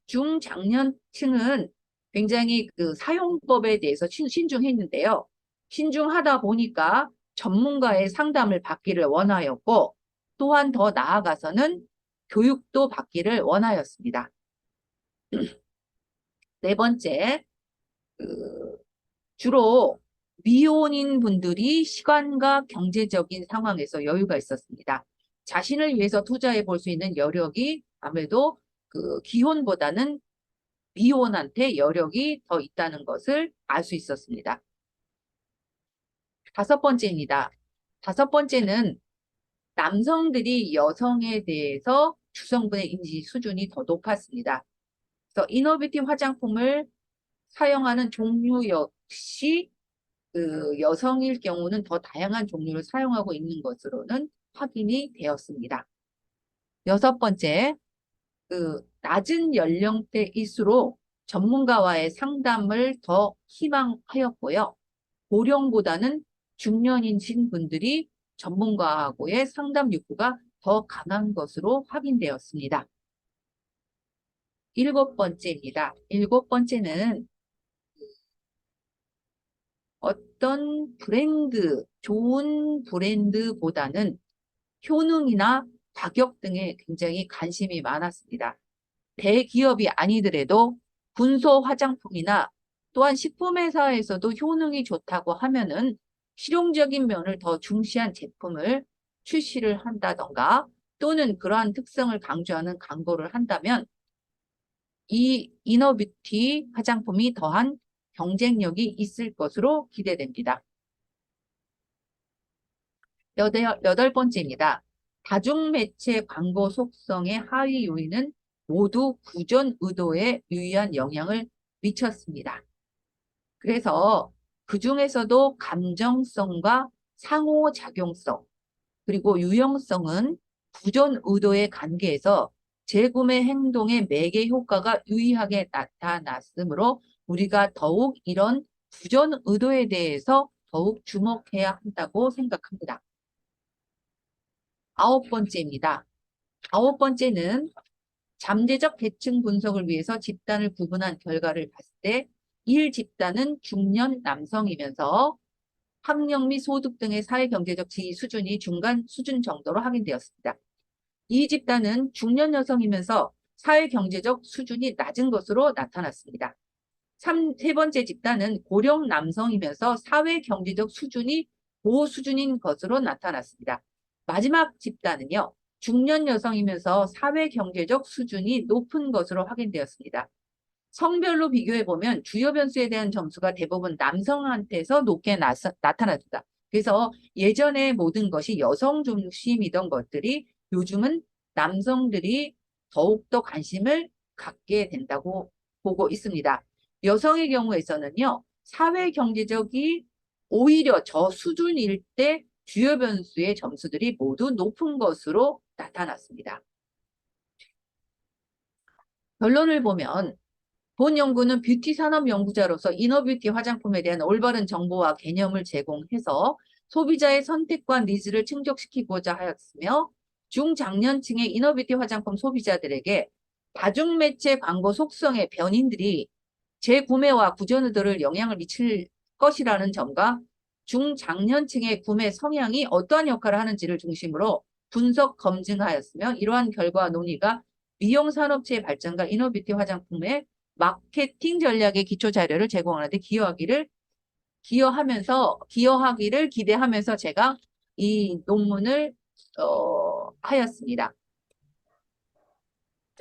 중장년층은 굉장히 사용법에 대해서 신중했는데요. 신중하다 보니까 전문가의 상담을 받기를 원하였고 또한 더 나아가서는 교육도 받기를 원하였습니다. 네 번째, 주로 미혼인 분들이 시간과 경제적인 상황에서 여유가 있었습니다. 자신을 위해서 투자해 볼 수 있는 여력이 아무래도 기혼보다는 미혼한테 여력이 더 있다는 것을 알 수 있었습니다. 다섯 번째입니다. 다섯 번째는 남성들이 여성에 대해서 주성분의 인지 수준이 더 높았습니다. 그래서 이너뷰티 화장품을 사용하는 종류 역시 여성일 경우는 더 다양한 종류를 사용하고 있는 것으로는 확인이 되었습니다. 여섯 번째, 낮은 연령대일수록 전문가와의 상담을 더 희망하였고요. 고령보다는 중년이신 분들이 전문가하고의 상담 욕구가 더 강한 것으로 확인되었습니다. 일곱 번째입니다. 일곱 번째는 어떤 브랜드, 좋은 브랜드보다는 효능이나 가격 등에 굉장히 관심이 많았습니다. 대기업이 아니더라도 군소 화장품이나 또한 식품회사에서도 효능이 좋다고 하면은 실용적인 면을 더 중시한 제품을 출시를 한다던가 또는 그러한 특성을 강조하는 광고를 한다면 이 이너뷰티 화장품이 더한 경쟁력이 있을 것으로 기대됩니다. 여덟 번째입니다. 다중매체 광고 속성의 하위 요인은 모두 구전 의도에 유의한 영향을 미쳤습니다. 그래서 그 중에서도 감정성과 상호작용성, 그리고 유형성은 구전 의도의 관계에서 재구매 행동의 매개 효과가 유의하게 나타났으므로 우리가 더욱 이런 구전 의도에 대해서 더욱 주목해야 한다고 생각합니다. 아홉 번째입니다. 아홉 번째는 잠재적 계층 분석을 위해서 집단을 구분한 결과를 봤을 때 1집단은 중년 남성이면서 학력 및 소득 등의 사회경제적 지위 수준이 중간 수준 정도로 확인되었습니다. 2집단은 중년 여성이면서 사회경제적 수준이 낮은 것으로 나타났습니다. 세 번째 집단은 고령 남성이면서 사회경제적 수준이 고수준인 것으로 나타났습니다. 마지막 집단은요, 중년 여성이면서 사회경제적 수준이 높은 것으로 확인되었습니다. 성별로 비교해보면 주요 변수에 대한 점수가 대부분 남성한테서 높게 나타납니다. 그래서 예전에 모든 것이 여성 중심이던 것들이 요즘은 남성들이 더욱더 관심을 갖게 된다고 보고 있습니다. 여성의 경우에서는요, 사회경제적이 오히려 저수준일 때 주요 변수의 점수들이 모두 높은 것으로 나타났습니다. 결론을 보면 본 연구는 뷰티 산업 연구자로서 이너뷰티 화장품에 대한 올바른 정보와 개념을 제공해서 소비자의 선택과 니즈를 충족시키고자 하였으며 중장년층의 이너뷰티 화장품 소비자들에게 다중매체 광고 속성의 변인들이 재구매와 구전 의도를 영향을 미칠 것이라는 점과 중장년층의 구매 성향이 어떠한 역할을 하는지를 중심으로 분석 검증하였으며 이러한 결과 논의가 미용 산업체의 발전과 이너뷰티 화장품의 마케팅 전략의 기초 자료를 제공하는 데 기여하기를 기대하면서 제가 이 논문을 하였습니다.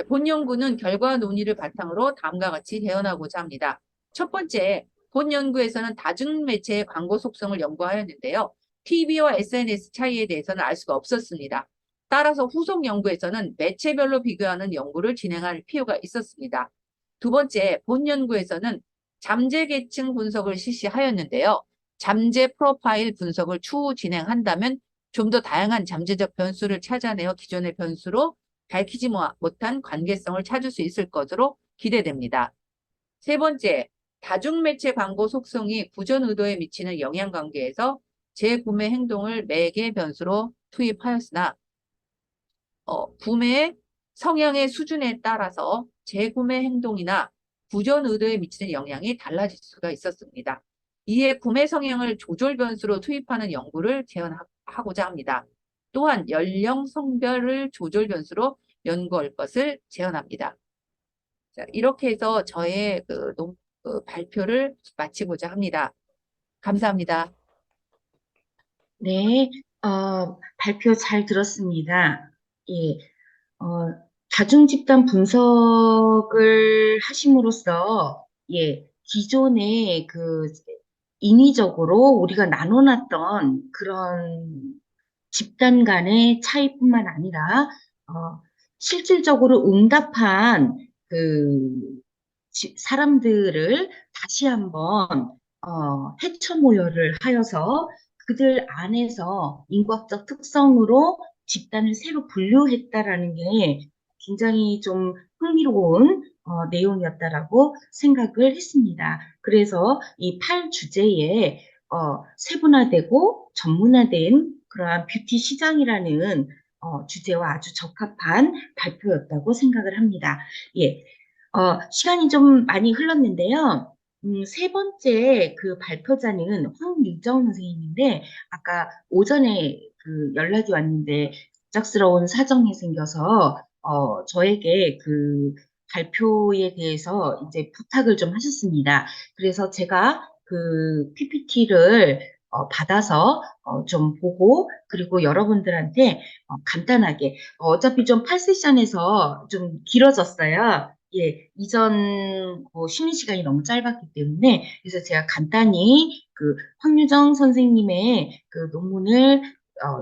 본 연구는 결과 논의를 바탕으로 다음과 같이 재현하고자 합니다. 첫 번째, 본 연구에서는 다중매체의 광고 속성을 연구하였는데요. TV와 SNS 차이에 대해서는 알 수가 없었습니다. 따라서 후속 연구에서는 매체별로 비교하는 연구를 진행할 필요가 있었습니다. 두 번째, 본 연구에서는 잠재 계층 분석을 실시하였는데요. 잠재 프로파일 분석을 추후 진행한다면 좀 더 다양한 잠재적 변수를 찾아내어 기존의 변수로 밝히지 못한 관계성을 찾을 수 있을 것으로 기대됩니다. 세 번째, 다중매체 광고 속성이 구전 의도에 미치는 영향관계에서 재구매 행동을 매개 변수로 투입하였으나 구매 성향의 수준에 따라서 재구매 행동이나 구전 의도에 미치는 영향이 달라질 수가 있었습니다. 이에 구매 성향을 조절 변수로 투입하는 연구를 제안하고자 합니다. 또한 연령 성별을 조절 변수로 연구할 것을 제안합니다. 자, 이렇게 해서 저의 발표를 마치고자 합니다. 감사합니다. 네, 발표 잘 들었습니다. 예, 다중 집단 분석을 하심으로써, 예, 기존에 인위적으로 우리가 나눠놨던 그런 집단 간의 차이뿐만 아니라, 실질적으로 응답한 그 사람들을 다시 한번 해쳐 모여를 하여서 그들 안에서 인과학적 특성으로 집단을 새로 분류했다라는 게 굉장히 좀 흥미로운 내용이었다라고 생각을 했습니다. 그래서 이 8주제에 세분화되고 전문화된 그러한 뷰티 시장이라는 주제와 아주 적합한 발표였다고 생각을 합니다. 예, 시간이 좀 많이 흘렀는데요. 세 번째 그 발표자는 황유정 선생님인데, 아까 오전에 그 연락이 왔는데, 갑작스러운 사정이 생겨서, 저에게 그 발표에 대해서 이제 부탁을 좀 하셨습니다. 그래서 제가 그 PPT를 받아서 좀 보고, 그리고 여러분들한테 간단하게, 어차피 좀 8세션에서 좀 길어졌어요. 예, 이전 쉬는 시간이 너무 짧았기 때문에, 그래서 제가 간단히 그 황유정 선생님의 그 논문을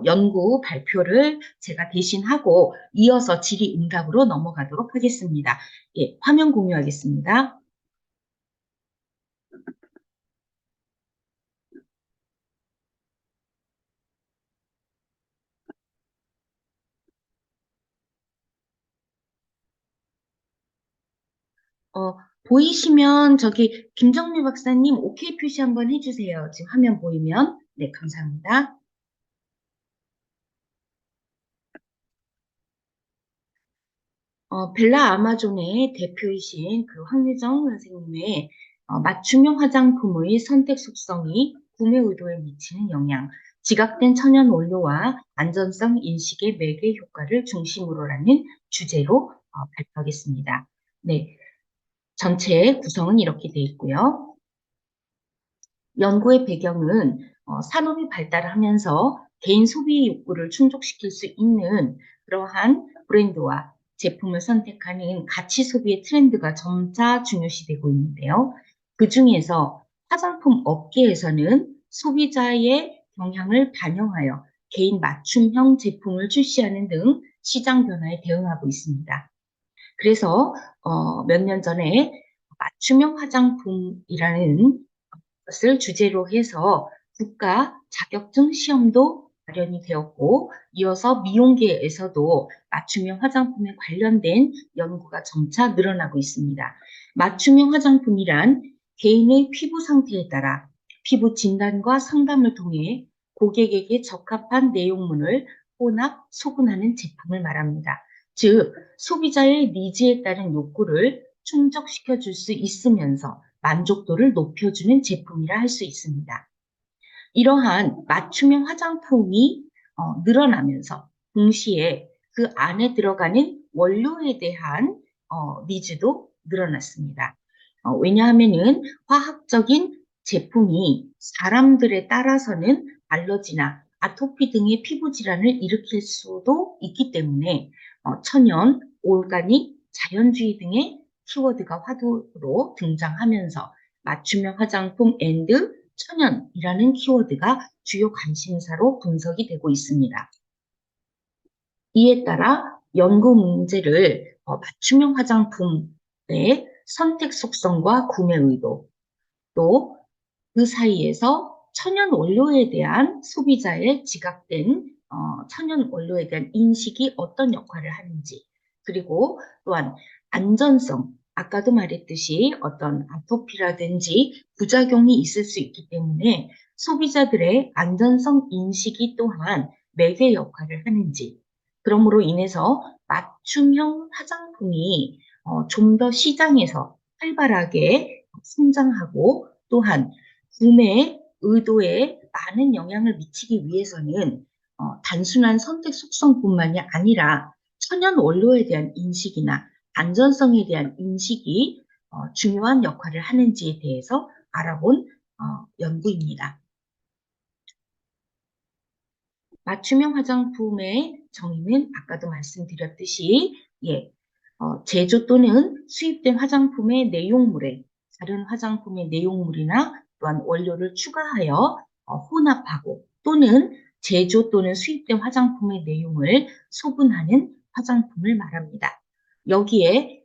연구 발표를 제가 대신하고 이어서 질의응답으로 넘어가도록 하겠습니다. 예, 화면 공유하겠습니다. 보이시면 저기 김정미 박사님 오케이 표시 한번 해주세요. 지금 화면 보이면. 네, 감사합니다. 벨라 아마존의 대표이신 그 황유정 선생님의 맞춤형 화장품의 선택 속성이 구매 의도에 미치는 영향, 지각된 천연 원료와 안전성 인식의 매개 효과를 중심으로라는 주제로 발표하겠습니다. 네, 전체 구성은 이렇게 되어 있고요. 연구의 배경은 산업이 발달하면서 개인 소비 욕구를 충족시킬 수 있는 그러한 브랜드와 제품을 선택하는 가치 소비의 트렌드가 점차 중요시되고 있는데요. 그 중에서 화장품 업계에서는 소비자의 경향을 반영하여 개인 맞춤형 제품을 출시하는 등 시장 변화에 대응하고 있습니다. 그래서 몇 년 전에 맞춤형 화장품이라는 것을 주제로 해서 국가 자격증 시험도 마련이 되었고, 이어서 미용계에서도 맞춤형 화장품에 관련된 연구가 점차 늘어나고 있습니다. 맞춤형 화장품이란 개인의 피부 상태에 따라 피부 진단과 상담을 통해 고객에게 적합한 내용물을 혼합, 소분하는 제품을 말합니다. 즉, 소비자의 니즈에 따른 욕구를 충족시켜 줄 수 있으면서 만족도를 높여주는 제품이라 할 수 있습니다. 이러한 맞춤형 화장품이 늘어나면서 동시에 그 안에 들어가는 원료에 대한 니즈도 늘어났습니다. 왜냐하면은 화학적인 제품이 사람들에 따라서는 알러지나 아토피 등의 피부 질환을 일으킬 수도 있기 때문에 천연, 올가닉, 자연주의 등의 키워드가 화두로 등장하면서 맞춤형 화장품 앤드 천연이라는 키워드가 주요 관심사로 분석이 되고 있습니다. 이에 따라 연구 문제를 맞춤형 화장품의 선택 속성과 구매 의도, 또 그 사이에서 천연 원료에 대한 소비자의 지각된 천연 원료에 대한 인식이 어떤 역할을 하는지, 그리고 또한 안전성, 아까도 말했듯이 어떤 아토피라든지 부작용이 있을 수 있기 때문에 소비자들의 안전성 인식이 또한 매개 역할을 하는지, 그러므로 인해서 맞춤형 화장품이 좀 더 시장에서 활발하게 성장하고, 또한 구매 의도에 많은 영향을 미치기 위해서는 단순한 선택 속성뿐만이 아니라 천연 원료에 대한 인식이나 안전성에 대한 인식이 중요한 역할을 하는지에 대해서 알아본 연구입니다. 맞춤형 화장품의 정의는 아까도 말씀드렸듯이 제조 또는 수입된 화장품의 내용물에 다른 화장품의 내용물이나 또한 원료를 추가하여 혼합하고, 또는 제조 또는 수입된 화장품의 내용을 소분하는 화장품을 말합니다. 여기에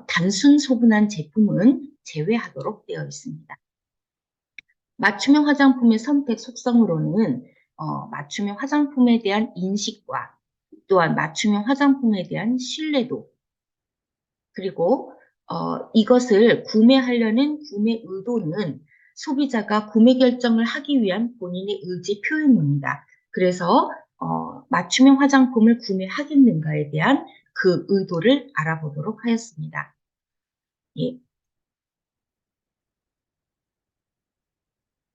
단순 소분한 제품은 제외하도록 되어 있습니다. 맞춤형 화장품의 선택 속성으로는 맞춤형 화장품에 대한 인식과 또한 맞춤형 화장품에 대한 신뢰도, 그리고 이것을 구매하려는 구매 의도는 소비자가 구매 결정을 하기 위한 본인의 의지 표현입니다. 그래서 맞춤형 화장품을 구매하겠는가에 대한 그 의도를 알아보도록 하였습니다. 예.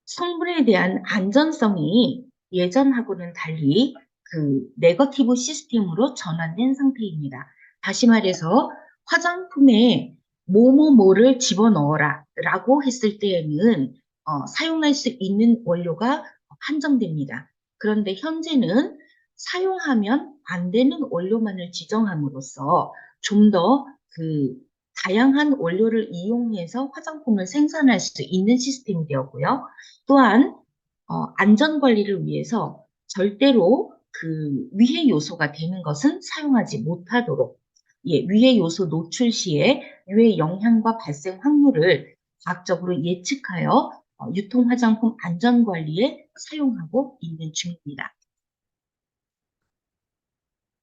성분에 대한 안전성이 예전하고는 달리 그 네거티브 시스템으로 전환된 상태입니다. 다시 말해서 화장품에 뭐뭐뭐를 집어넣어라 라고 했을 때에는 사용할 수 있는 원료가 한정됩니다. 그런데 현재는 사용하면 안 되는 원료만을 지정함으로써 좀 더 그 다양한 원료를 이용해서 화장품을 생산할 수 있는 시스템이 되었고요. 또한 안전 관리를 위해서 절대로 그 위해 요소가 되는 것은 사용하지 못하도록 위해 요소 노출 시에 유해 영향과 발생 확률을 과학적으로 예측하여 유통 화장품 안전 관리에 사용하고 있는 중입니다.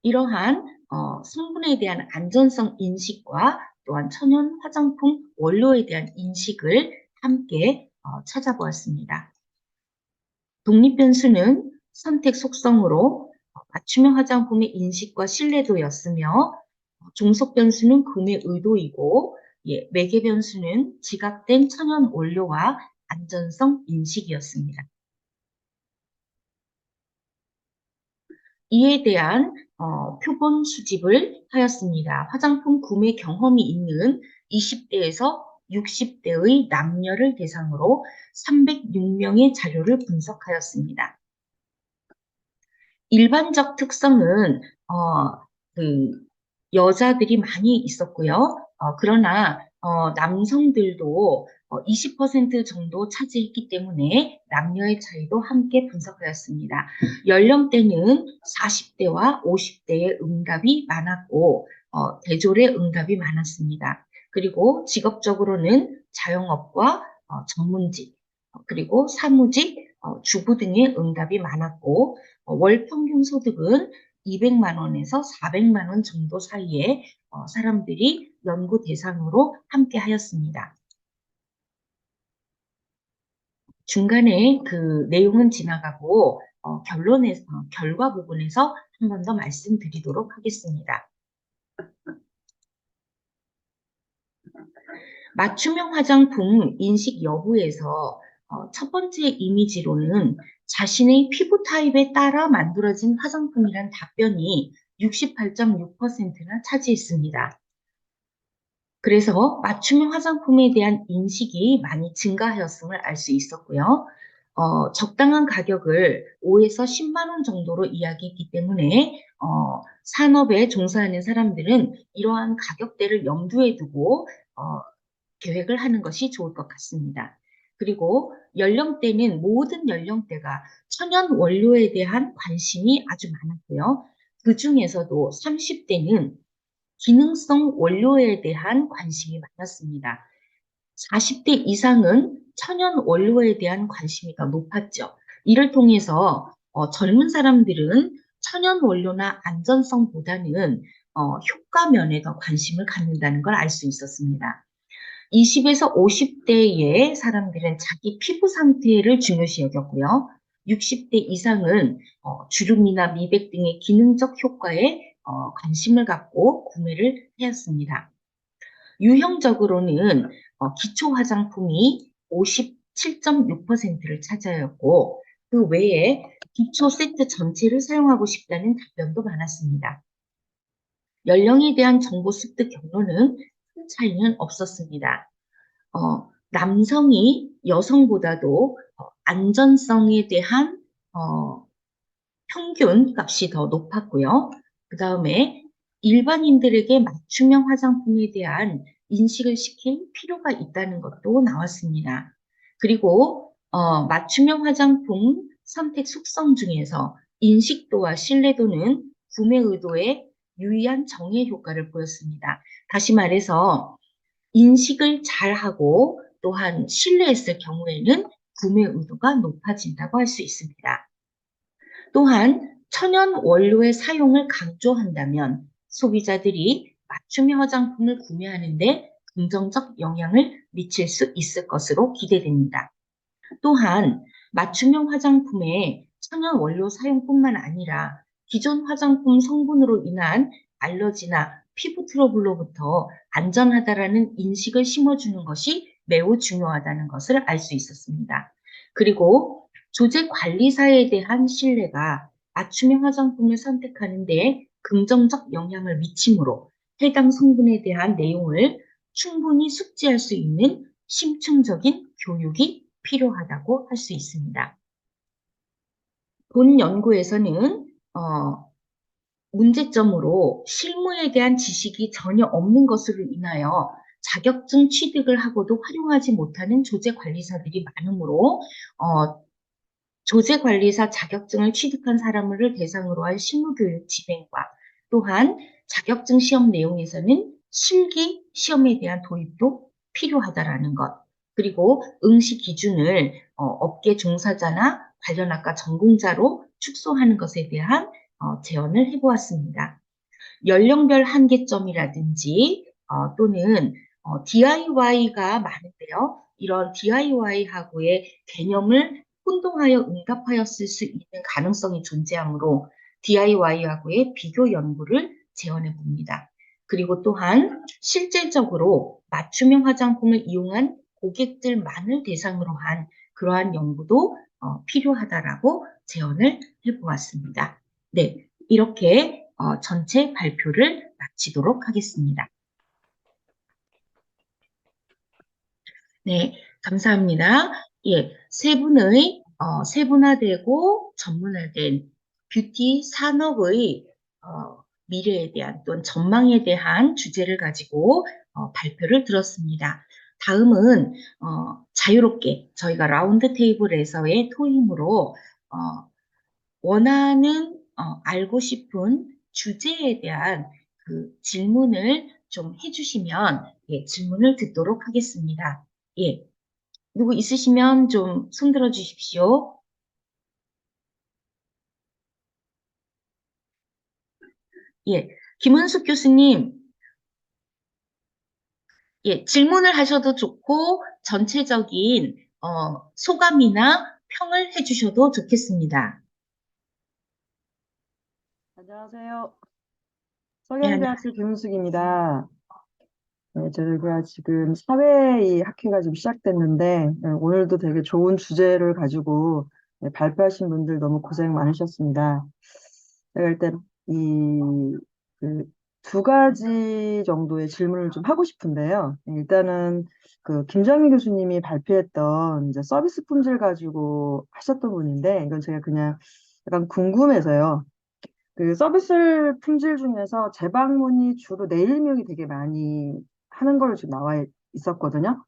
이러한 성분에 대한 안전성 인식과 또한 천연 화장품 원료에 대한 인식을 함께 찾아보았습니다. 독립 변수는 선택 속성으로 맞춤형 화장품의 인식과 신뢰도였으며 종속 변수는 구매 의도이고 매개 변수는 지각된 천연 원료와 안전성 인식이었습니다. 이에 대한 표본 수집을 하였습니다. 화장품 구매 경험이 있는 20대에서 60대의 남녀를 대상으로 306명의 자료를 분석하였습니다. 일반적 특성은 그 여자들이 많이 있었고요. 그러나 남성들도 20% 정도 차지했기 때문에 남녀의 차이도 함께 분석하였습니다. 연령대는 40대와 50대의 응답이 많았고 대졸의 응답이 많았습니다. 그리고 직업적으로는 자영업과 전문직, 그리고 사무직, 주부 등의 응답이 많았고 월 평균 소득은 200만 원에서 400만 원 정도 사이에 사람들이 연구 대상으로 함께 하였습니다. 중간에 그 내용은 지나가고 결과 부분에서 한 번 더 말씀드리도록 하겠습니다. 맞춤형 화장품 인식 여부에서 첫 번째 이미지로는 자신의 피부 타입에 따라 만들어진 화장품이란 답변이 68.6%나 차지했습니다. 그래서 맞춤형 화장품에 대한 인식이 많이 증가하였음을 알 수 있었고요. 적당한 가격을 5에서 10만 원 정도로 이야기했기 때문에 산업에 종사하는 사람들은 이러한 가격대를 염두에 두고 계획을 하는 것이 좋을 것 같습니다. 그리고 연령대는 모든 연령대가 천연 원료에 대한 관심이 아주 많았고요. 그 중에서도 30대는 기능성 원료에 대한 관심이 많았습니다. 40대 이상은 천연 원료에 대한 관심이 더 높았죠. 이를 통해서 젊은 사람들은 천연 원료나 안전성보다는 효과 면에 더 관심을 갖는다는 걸 알 수 있었습니다. 20에서 50대의 사람들은 자기 피부 상태를 중요시 여겼고요. 60대 이상은 주름이나 미백 등의 기능적 효과에 관심을 갖고 구매를 하였습니다. 유형적으로는 기초 화장품이 57.6%를 차지하였고 그 외에 기초 세트 전체를 사용하고 싶다는 답변도 많았습니다. 연령에 대한 정보 습득 경로는 큰 차이는 없었습니다. 남성이 여성보다도 안전성에 대한 평균 값이 더 높았고요. 그 다음에 일반인들에게 맞춤형 화장품에 대한 인식을 시킬 필요가 있다는 것도 나왔습니다. 그리고 맞춤형 화장품 선택 속성 중에서 인식도와 신뢰도는 구매 의도에 유의한 정의 효과를 보였습니다. 다시 말해서 인식을 잘하고 또한 신뢰했을 경우에는 구매 의도가 높아진다고 할 수 있습니다. 또한 천연 원료의 사용을 강조한다면 소비자들이 맞춤형 화장품을 구매하는데 긍정적 영향을 미칠 수 있을 것으로 기대됩니다. 또한 맞춤형 화장품의 천연 원료 사용뿐만 아니라 기존 화장품 성분으로 인한 알러지나 피부 트러블로부터 안전하다라는 인식을 심어주는 것이 매우 중요하다는 것을 알 수 있었습니다. 그리고 조제 관리사에 대한 신뢰가 맞춤형 화장품을 선택하는 데 긍정적 영향을 미치므로 해당 성분에 대한 내용을 충분히 숙지할 수 있는 심층적인 교육이 필요하다고 할 수 있습니다. 본 연구에서는 문제점으로 실무에 대한 지식이 전혀 없는 것으로 인하여 자격증 취득을 하고도 활용하지 못하는 조제 관리사들이 많으므로 조제 관리사 자격증을 취득한 사람을 대상으로 한 실무교육 진행과 또한 자격증 시험 내용에서는 실기 시험에 대한 도입도 필요하다라는 것. 그리고 응시 기준을 업계 종사자나 관련 학과 전공자로 축소하는 것에 대한 제언을 해보았습니다. 연령별 한계점이라든지 또는 DIY가 많은데요. 이런 DIY하고의 개념을 혼동하여 응답하였을 수 있는 가능성이 존재하므로 DIY하고의 비교 연구를 제언해 봅니다. 그리고 또한 실질적으로 맞춤형 화장품을 이용한 고객들만을 대상으로 한 그러한 연구도 필요하다라고 제언을 해보았습니다. 네, 이렇게 전체 발표를 마치도록 하겠습니다. 네, 감사합니다. 예, 세 분의 세분화되고 전문화된 뷰티 산업의 미래에 대한 또는 전망에 대한 주제를 가지고 발표를 들었습니다. 다음은 자유롭게 저희가 라운드 테이블에서의 토임으로 원하는 알고 싶은 주제에 대한 그 질문을 좀 해주시면 예, 질문을 듣도록 하겠습니다. 예, 누구 있으시면 좀 손들어 주십시오. 예, 김은숙 교수님, 예, 질문을 하셔도 좋고 전체적인 소감이나 평을 해주셔도 좋겠습니다. 안녕하세요. 네, 석양대학교 김은숙입니다. 네, 저희가 지금 사회의 학회가 지금 시작됐는데, 오늘도 되게 좋은 주제를 가지고 발표하신 분들 너무 고생 많으셨습니다. 제가 일단 그 두 가지 정도의 질문을 좀 하고 싶은데요. 일단은 그 김정희 교수님이 발표했던 이제 서비스 품질 가지고 하셨던 분인데, 이건 제가 그냥 약간 궁금해서요. 그 서비스 품질 중에서 재방문이 주로 내일명이 되게 많이 하는 걸로 지금 나와 있었거든요.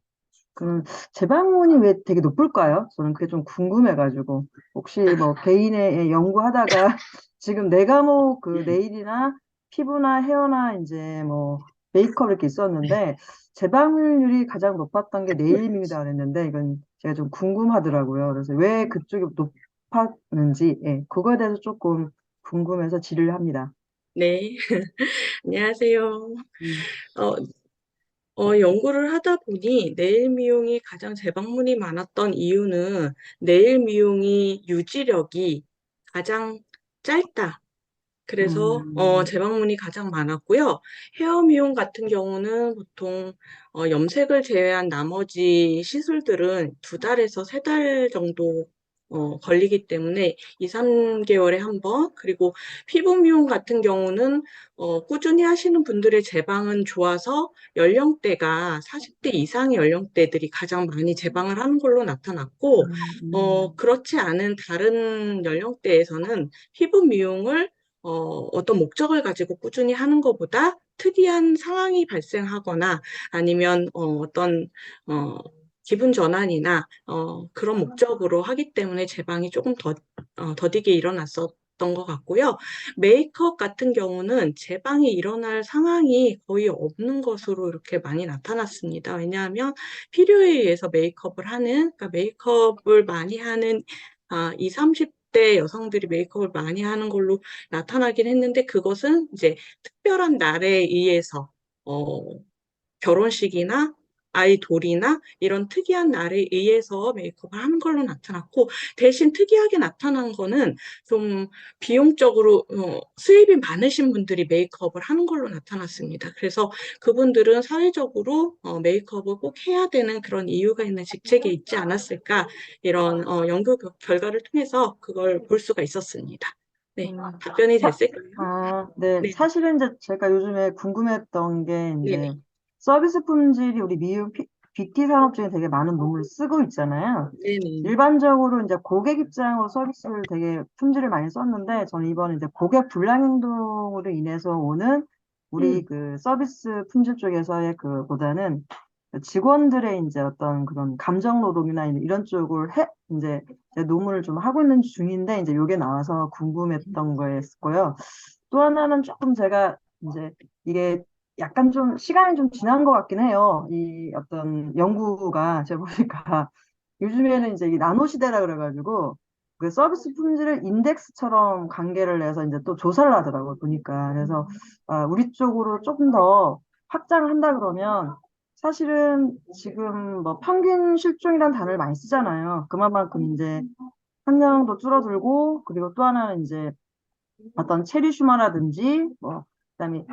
그럼 재방문이 왜 되게 높을까요? 저는 그게 좀 궁금해가지고 혹시 뭐 개인의 연구하다가 지금 네 과목 그 네일이나 피부나 헤어나 이제 뭐 메이크업 이렇게 있었는데 재방문율이 가장 높았던 게 네일밍이다 그랬는데 이건 제가 좀 궁금하더라고요. 그래서 왜 그쪽이 높았는지 그거에 대해서 조금 궁금해서 질의를 합니다. 네, 안녕하세요. 음. 연구를 하다 보니 네일 미용이 가장 재방문이 많았던 이유는 네일 미용이 유지력이 가장 짧다. 그래서 재방문이 가장 많았고요. 헤어 미용 같은 경우는 보통 염색을 제외한 나머지 시술들은 2달에서 3달 정도 걸리기 때문에 2, 3개월에 한 번, 그리고 피부 미용 같은 경우는 꾸준히 하시는 분들의 제방은 좋아서 연령대가 40대 이상의 연령대들이 가장 많이 제방을 하는 걸로 나타났고, 그렇지 않은 다른 연령대에서는 피부 미용을 어떤 목적을 가지고 꾸준히 하는 것보다 특이한 상황이 발생하거나 아니면 어떤 기분 전환이나 그런 목적으로 하기 때문에 제방이 조금 더디게 일어났었던 것 같고요. 메이크업 같은 경우는 제방이 일어날 상황이 거의 없는 것으로 이렇게 많이 나타났습니다. 왜냐하면 필요에 의해서 메이크업을 하는, 그러니까 메이크업을 많이 하는 20, 30대 여성들이 메이크업을 많이 하는 걸로 나타나긴 했는데 그것은 이제 특별한 날에 의해서 결혼식이나 아이돌이나 이런 특이한 날에 의해서 메이크업을 하는 걸로 나타났고, 대신 특이하게 나타난 거는 좀 비용적으로 수입이 많으신 분들이 메이크업을 하는 걸로 나타났습니다. 그래서 그분들은 사회적으로 메이크업을 꼭 해야 되는 그런 이유가 있는 직책에 있지 않았을까, 이런 연구 결과를 통해서 그걸 볼 수가 있었습니다. 네, 음, 답변이 사, 됐을까요? 네. 네, 사실은 이제 제가 요즘에 궁금했던 게 네네, 이제 서비스 품질이 우리 미용 뷰티 산업 중에 되게 많은 논문을 쓰고 있잖아요. 네네, 일반적으로 이제 고객 입장으로 서비스를 되게 품질을 많이 썼는데 저는 이번에 이제 고객 불량 행동으로 인해서 오는 우리 그 서비스 품질 쪽에서의 그보다는 직원들의 이제 어떤 그런 감정 노동이나 이런 쪽을 이제 제 논문을 좀 하고 있는 중인데 이제 요게 나와서 궁금했던 거였고요. 또 하나는 조금 제가 이제 이게 약간 좀 시간이 좀 지난 것 같긴 해요. 이 어떤 연구가 제가 보니까 요즘에는 이제 이 나노 시대라 그래가지고 그 서비스 품질을 인덱스처럼 관계를 내서 이제 또 조사를 하더라고요, 보니까. 그래서 우리 쪽으로 조금 더 확장한다 그러면 사실은 지금 뭐 평균 실종이라는 단어를 많이 쓰잖아요. 그만큼 이제 학령도 줄어들고 그리고 또 하나는 이제 어떤 체리 슈머라든지 뭐 그다음에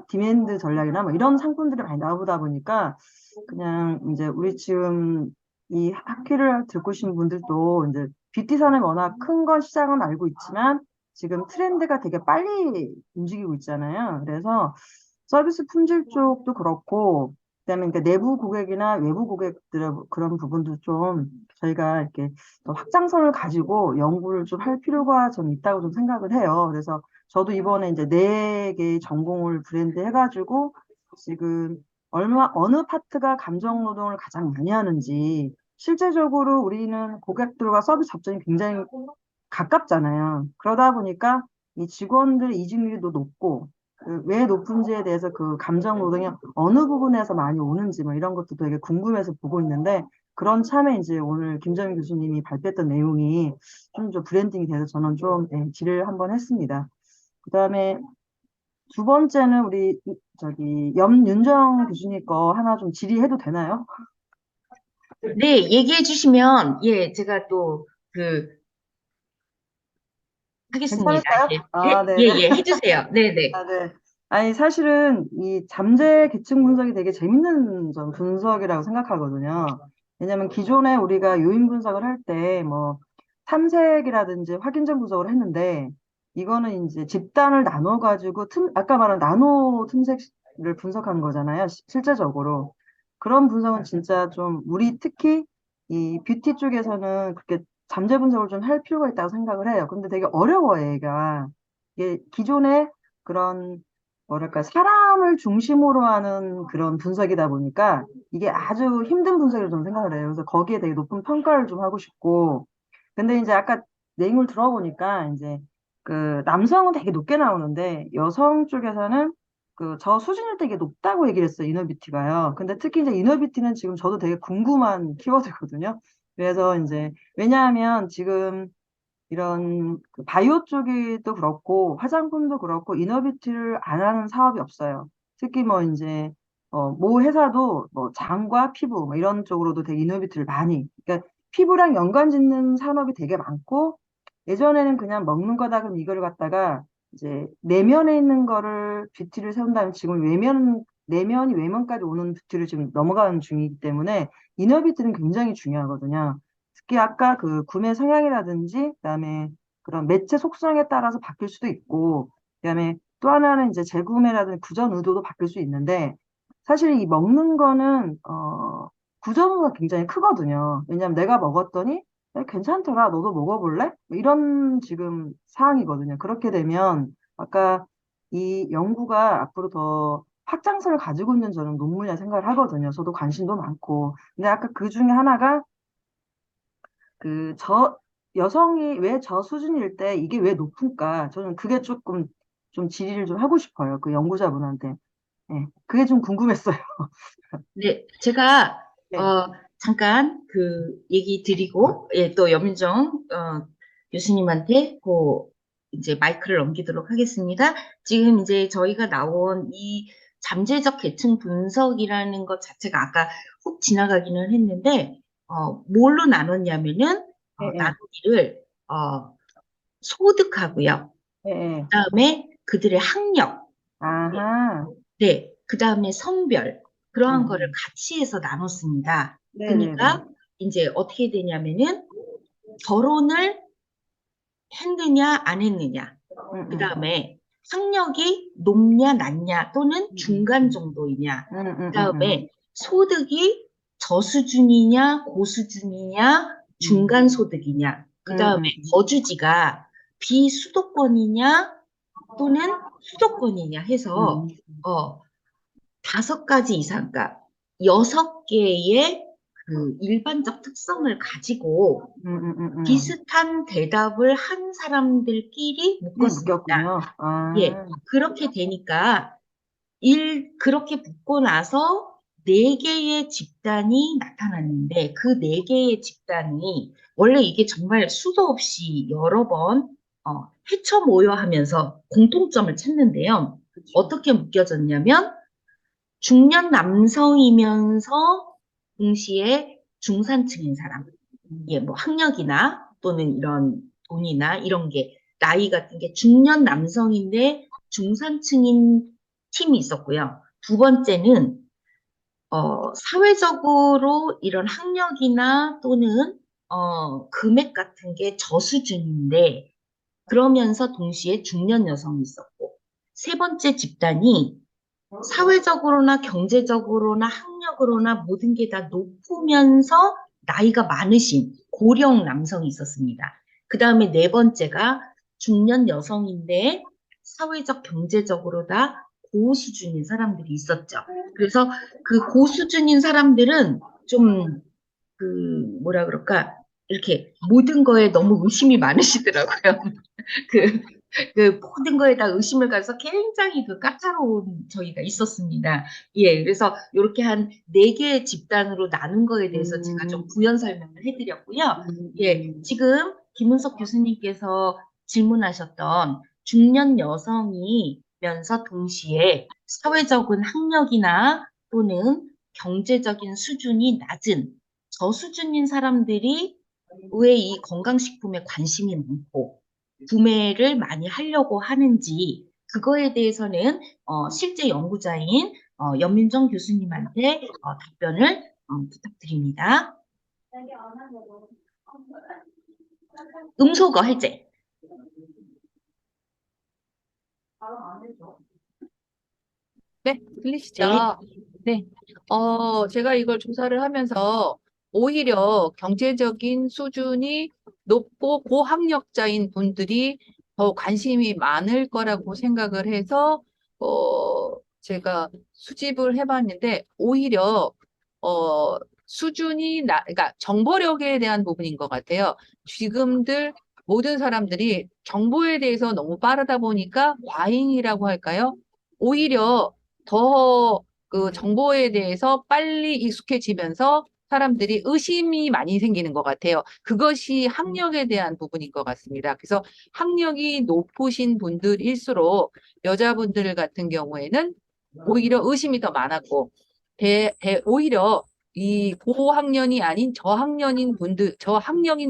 디맨드 전략이나 뭐 이런 상품들이 많이 나오다 보니까 그냥 이제 우리 지금 이 학회를 듣고 계신 분들도 이제 뷰티 산업이 워낙 큰 건 시장은 알고 있지만 지금 트렌드가 되게 빨리 움직이고 있잖아요. 그래서 서비스 품질 쪽도 그렇고 그다음에 그러니까 내부 고객이나 외부 고객들의 그런 부분도 좀 저희가 이렇게 더 확장성을 가지고 연구를 좀 할 필요가 좀 있다고 좀 생각을 해요. 그래서 저도 이번에 이제 4개의 전공을 브랜드 해가지고 지금 어느 파트가 감정 노동을 가장 많이 하는지 실제적으로 우리는 고객들과 서비스 접점이 굉장히 가깝잖아요. 그러다 보니까 이 직원들의 이직률도 높고 그왜 높은지에 대해서 그 감정 노동이 어느 부분에서 많이 오는지 뭐 이런 것도 되게 궁금해서 보고 있는데 그런 참에 이제 오늘 김정인 교수님이 발표했던 내용이 좀 브랜딩이 돼서 저는 좀 질의를 한번 했습니다. 그다음에 두 번째는 우리 저기 염윤정 교수님 거 하나 좀 질의해도 되나요? 네, 얘기해 주시면, 예, 제가 또, 하겠습니다. 괜찮을까요? 예, 아, 예, 네네. 예, 해주세요. 네네. 아, 네. 아니, 사실은 이 잠재 계층 분석이 되게 재밌는 전 분석이라고 생각하거든요. 왜냐면 기존에 우리가 요인 분석을 할 때 뭐 탐색이라든지 확인적 분석을 했는데 이거는 이제 집단을 나눠가지고 아까 말한 나노 틈색을 분석한 거잖아요. 실제적으로. 그런 분석은 진짜 좀 우리 특히 이 뷰티 쪽에서는 그렇게 잠재 분석을 좀 할 필요가 있다고 생각을 해요. 근데 되게 어려워요, 얘가. 이게 기존에 그런 뭐랄까 사람을 중심으로 하는 그런 분석이다 보니까 이게 아주 힘든 분석이라고 저는 생각을 해요. 그래서 거기에 되게 높은 평가를 좀 하고 싶고 근데 이제 아까 내용을 들어보니까 이제 그 남성은 되게 높게 나오는데 여성 쪽에서는 그 저 수준일 되게 높다고 얘기를 했어요. 이너뷰티가요. 근데 특히 이제 이너뷰티는 지금 저도 되게 궁금한 키워드거든요. 그래서 이제 왜냐하면 지금 이런 그 바이오 쪽도 그렇고 화장품도 그렇고 이너뷰티를 안 하는 사업이 없어요. 특히 뭐 이제 모 회사도 뭐 장과 피부 뭐 이런 쪽으로도 되게 이너뷰티를 많이 그러니까 피부랑 연관 짓는 산업이 되게 많고 예전에는 그냥 먹는 거다 그럼 이거를 갖다가 이제 내면에 있는 거를 뷰티를 세운다면 지금 내면이 외면까지 오는 뷰티를 지금 넘어가는 중이기 때문에 이너뷰티는 굉장히 중요하거든요. 특히 아까 그 구매 성향이라든지 그다음에 그런 매체 속성에 따라서 바뀔 수도 있고 그다음에 또 하나는 이제 재구매라든지 구전 의도도 바뀔 수 있는데 사실 이 먹는 거는 구전 의도가 굉장히 크거든요. 왜냐하면 내가 먹었더니 괜찮더라. 너도 먹어볼래? 뭐 이런 지금 상황이거든요. 그렇게 되면 아까 이 연구가 앞으로 더 확장성을 가지고 있는 저는 논문이라 생각을 하거든요. 저도 관심도 많고. 근데 아까 그 중에 하나가 여성이 왜 저 수준일 때 이게 왜 높을까? 저는 그게 조금 좀 질의를 좀 하고 싶어요. 그 연구자분한테. 예, 그게 좀 궁금했어요. 네, 제가, 네. 잠깐 얘기 드리고, 예, 또 염정, 교수님한테 이제 마이크를 넘기도록 하겠습니다. 지금 이제 저희가 나온 이 잠재적 계층 분석이라는 것 자체가 아까 훅 지나가기는 했는데, 뭘로 나눴냐면은, 예, 예, 나누기를, 소득하고요. 예, 예. 그다음에 그들의 학력, 아하, 네, 그다음에 성별, 그러한 거를 음. 같이 해서 나눴습니다. 네네네. 그러니까 이제 어떻게 되냐면은 결혼을 했느냐, 안 했느냐, 음. 그다음에 학력이 높냐, 낮냐, 또는 음. 중간 정도이냐, 음. 그다음에 소득이 저수준이냐, 고수준이냐, 음. 중간 소득이냐, 그다음에 음. 거주지가 비수도권이냐, 또는 수도권이냐 해서 음. 5가지 이상, 그러니까 6개의 그 일반적 특성을 가지고 음. 비슷한 대답을 한 사람들끼리 묶었습니다. 묶였군요. 예, 아, 그렇게 되니까 그렇게 묶고 나서 4개의 집단이 나타났는데 그 4개의 집단이 원래 이게 정말 수도 없이 여러 번 헤쳐 모여 하면서 공통점을 찾는데요. 그쵸. 어떻게 묶여졌냐면 중년 남성이면서 동시에 중산층인 사람, 예, 뭐 학력이나 또는 이런 돈이나 이런 게 나이 같은 게 중년 남성인데 중산층인 팀이 있었고요. 두 번째는 사회적으로 이런 학력이나 또는 금액 같은 게 저수준인데 그러면서 동시에 중년 여성이 있었고 세 번째 집단이 사회적으로나 경제적으로나 학력으로나 모든 게 다 높으면서 나이가 많으신 고령 남성이 있었습니다. 그 다음에 네 번째가 중년 여성인데 사회적, 경제적으로 다 고수준인 사람들이 있었죠. 그래서 그 고수준인 사람들은 좀 그 뭐라 그럴까 이렇게 모든 거에 너무 의심이 많으시더라고요. 그, 그 모든 거에다 의심을 가서 굉장히 그 까다로운 저희가 있었습니다. 예, 그래서 이렇게 한 4개의 집단으로 나눈 거에 대해서 제가 좀 부연 설명을 해드렸고요. 예, 지금 김은석 교수님께서 질문하셨던 중년 여성이면서 동시에 사회적인 학력이나 또는 경제적인 수준이 낮은 저수준인 사람들이 왜 이 건강식품에 관심이 많고 구매를 많이 하려고 하는지 그거에 대해서는 실제 연구자인 연민정 교수님한테 답변을 부탁드립니다. 음소거 해제. 네, 네, 들리시죠? 네. 제가 이걸 조사를 하면서 오히려 경제적인 수준이 높고 고학력자인 분들이 더 관심이 많을 거라고 생각을 해서, 제가 수집을 해봤는데, 오히려, 그러니까 정보력에 대한 부분인 것 같아요. 지금들 모든 사람들이 정보에 대해서 너무 빠르다 보니까 과잉이라고 할까요? 오히려 더 그 정보에 대해서 빨리 익숙해지면서 사람들이 의심이 많이 생기는 것 같아요. 그것이 학력에 대한 부분인 것 같습니다. 그래서 학력이 높으신 분들일수록 여자분들 같은 경우에는 오히려 의심이 더 많았고, 오히려 이 고학년이 아닌 저학력인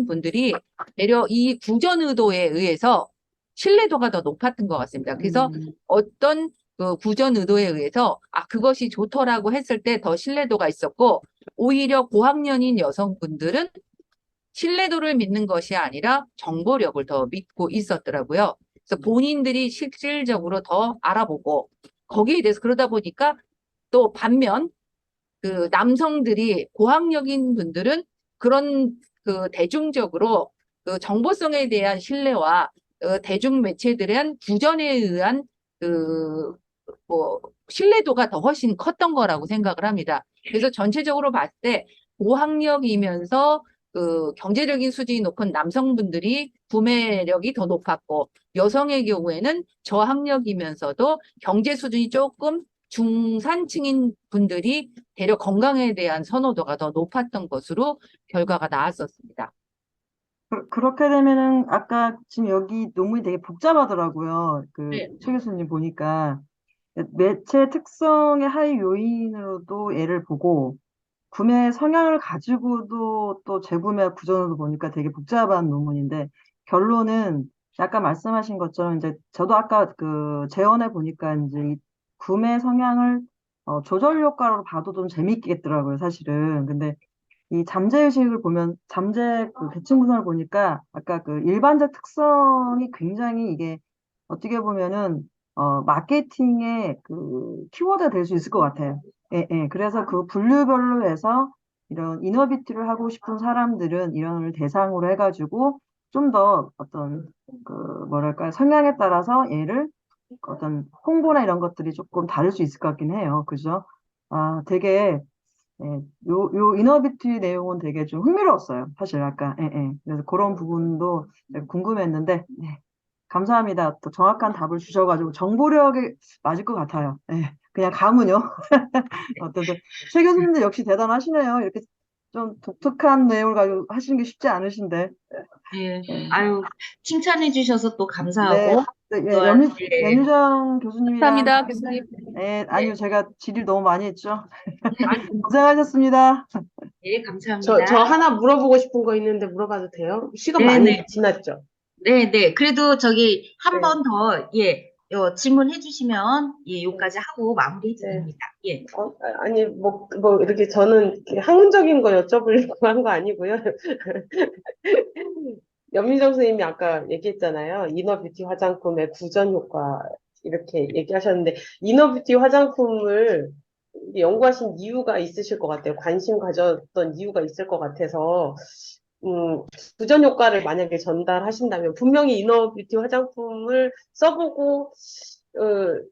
분들이 대려 이 구전 의도에 의해서 신뢰도가 더 높았던 것 같습니다. 그래서 어떤 그 구전 의도에 의해서 그것이 좋더라고 했을 때 더 신뢰도가 있었고 오히려 고학년인 여성분들은 신뢰도를 믿는 것이 아니라 정보력을 더 믿고 있었더라고요. 그래서 본인들이 실질적으로 더 알아보고 거기에 대해서 그러다 보니까 또 반면 그 남성들이 고학력인 분들은 그런 그 대중적으로 그 정보성에 대한 신뢰와 대중 매체들에 대한 구전에 의한 그 뭐 신뢰도가 더 훨씬 컸던 거라고 생각을 합니다. 그래서 전체적으로 봤을 때 고학력이면서 그 경제적인 수준이 높은 남성분들이 구매력이 더 높았고 여성의 경우에는 저학력이면서도 경제 수준이 조금 중산층인 분들이 대려 건강에 대한 선호도가 더 높았던 것으로 결과가 나왔었습니다. 그렇게 되면은 아까 지금 여기 논문이 되게 복잡하더라고요. 그 네. 최 교수님 보니까 매체 특성의 하위 요인으로도 얘를 보고 구매 성향을 가지고도 또 재구매 구조도 보니까 되게 복잡한 논문인데 결론은 아까 말씀하신 것처럼 이제 저도 아까 그 재원해 보니까 이제 이 구매 성향을 조절 효과로 봐도 좀 재밌겠더라고요, 사실은. 근데 이 잠재 의식을 보면 잠재 그 계층 구성을 보니까 아까 그 일반적 특성이 굉장히 이게 어떻게 보면은 마케팅의 그 키워드가 될 수 있을 것 같아요. 예, 예. 그래서 그 분류별로 해서 이런 이너비티를 하고 싶은 사람들은 이런 걸 대상으로 해가지고 좀 더 어떤 그 뭐랄까 성향에 따라서 얘를 어떤 홍보나 이런 것들이 조금 다를 수 있을 것 같긴 해요. 그죠? 아, 되게 예, 요 이너비티 내용은 되게 좀 흥미로웠어요. 사실 아까, 예, 예. 그래서 그런 부분도 되게 궁금했는데, 네. 감사합니다. 또 정확한 답을 주셔가지고 정보력이 맞을 것 같아요. 예. 그냥 감은요. 어떤, 최 교수님도 역시 대단하시네요. 이렇게 좀 독특한 내용을 가지고 하시는 게 쉽지 않으신데. 예, 예. 아유, 칭찬해 주셔서 또 네, 감사하고, 네, 예, 또한, 예, 연유정 교수님이랑, 감사합니다, 교수님. 예, 아니요, 제가 질의를 너무 많이 했죠. 아니, 고생하셨습니다. 예, 저 감사합니다. 하나 물어보고 싶은 거 있는데 물어봐도 돼요? 시간 많이 네네, 지났죠? 네네. 그래도 저기 한 네, 번 더, 예, 질문해 주시면, 예, 네, 요까지 하고 마무리 네. 드립니다. 예. 아니, 이렇게 저는 이렇게 학문적인 거 여쭤보려고 한 거 아니고요. 연민정 선생님이 아까 얘기했잖아요. 이너뷰티 화장품의 구전 효과, 이렇게 얘기하셨는데, 이너뷰티 화장품을 연구하신 이유가 있으실 것 같아요. 관심 가졌던 이유가 있을 것 같아서, 부전 효과를 만약에 전달하신다면 분명히 이너뷰티 화장품을 써보고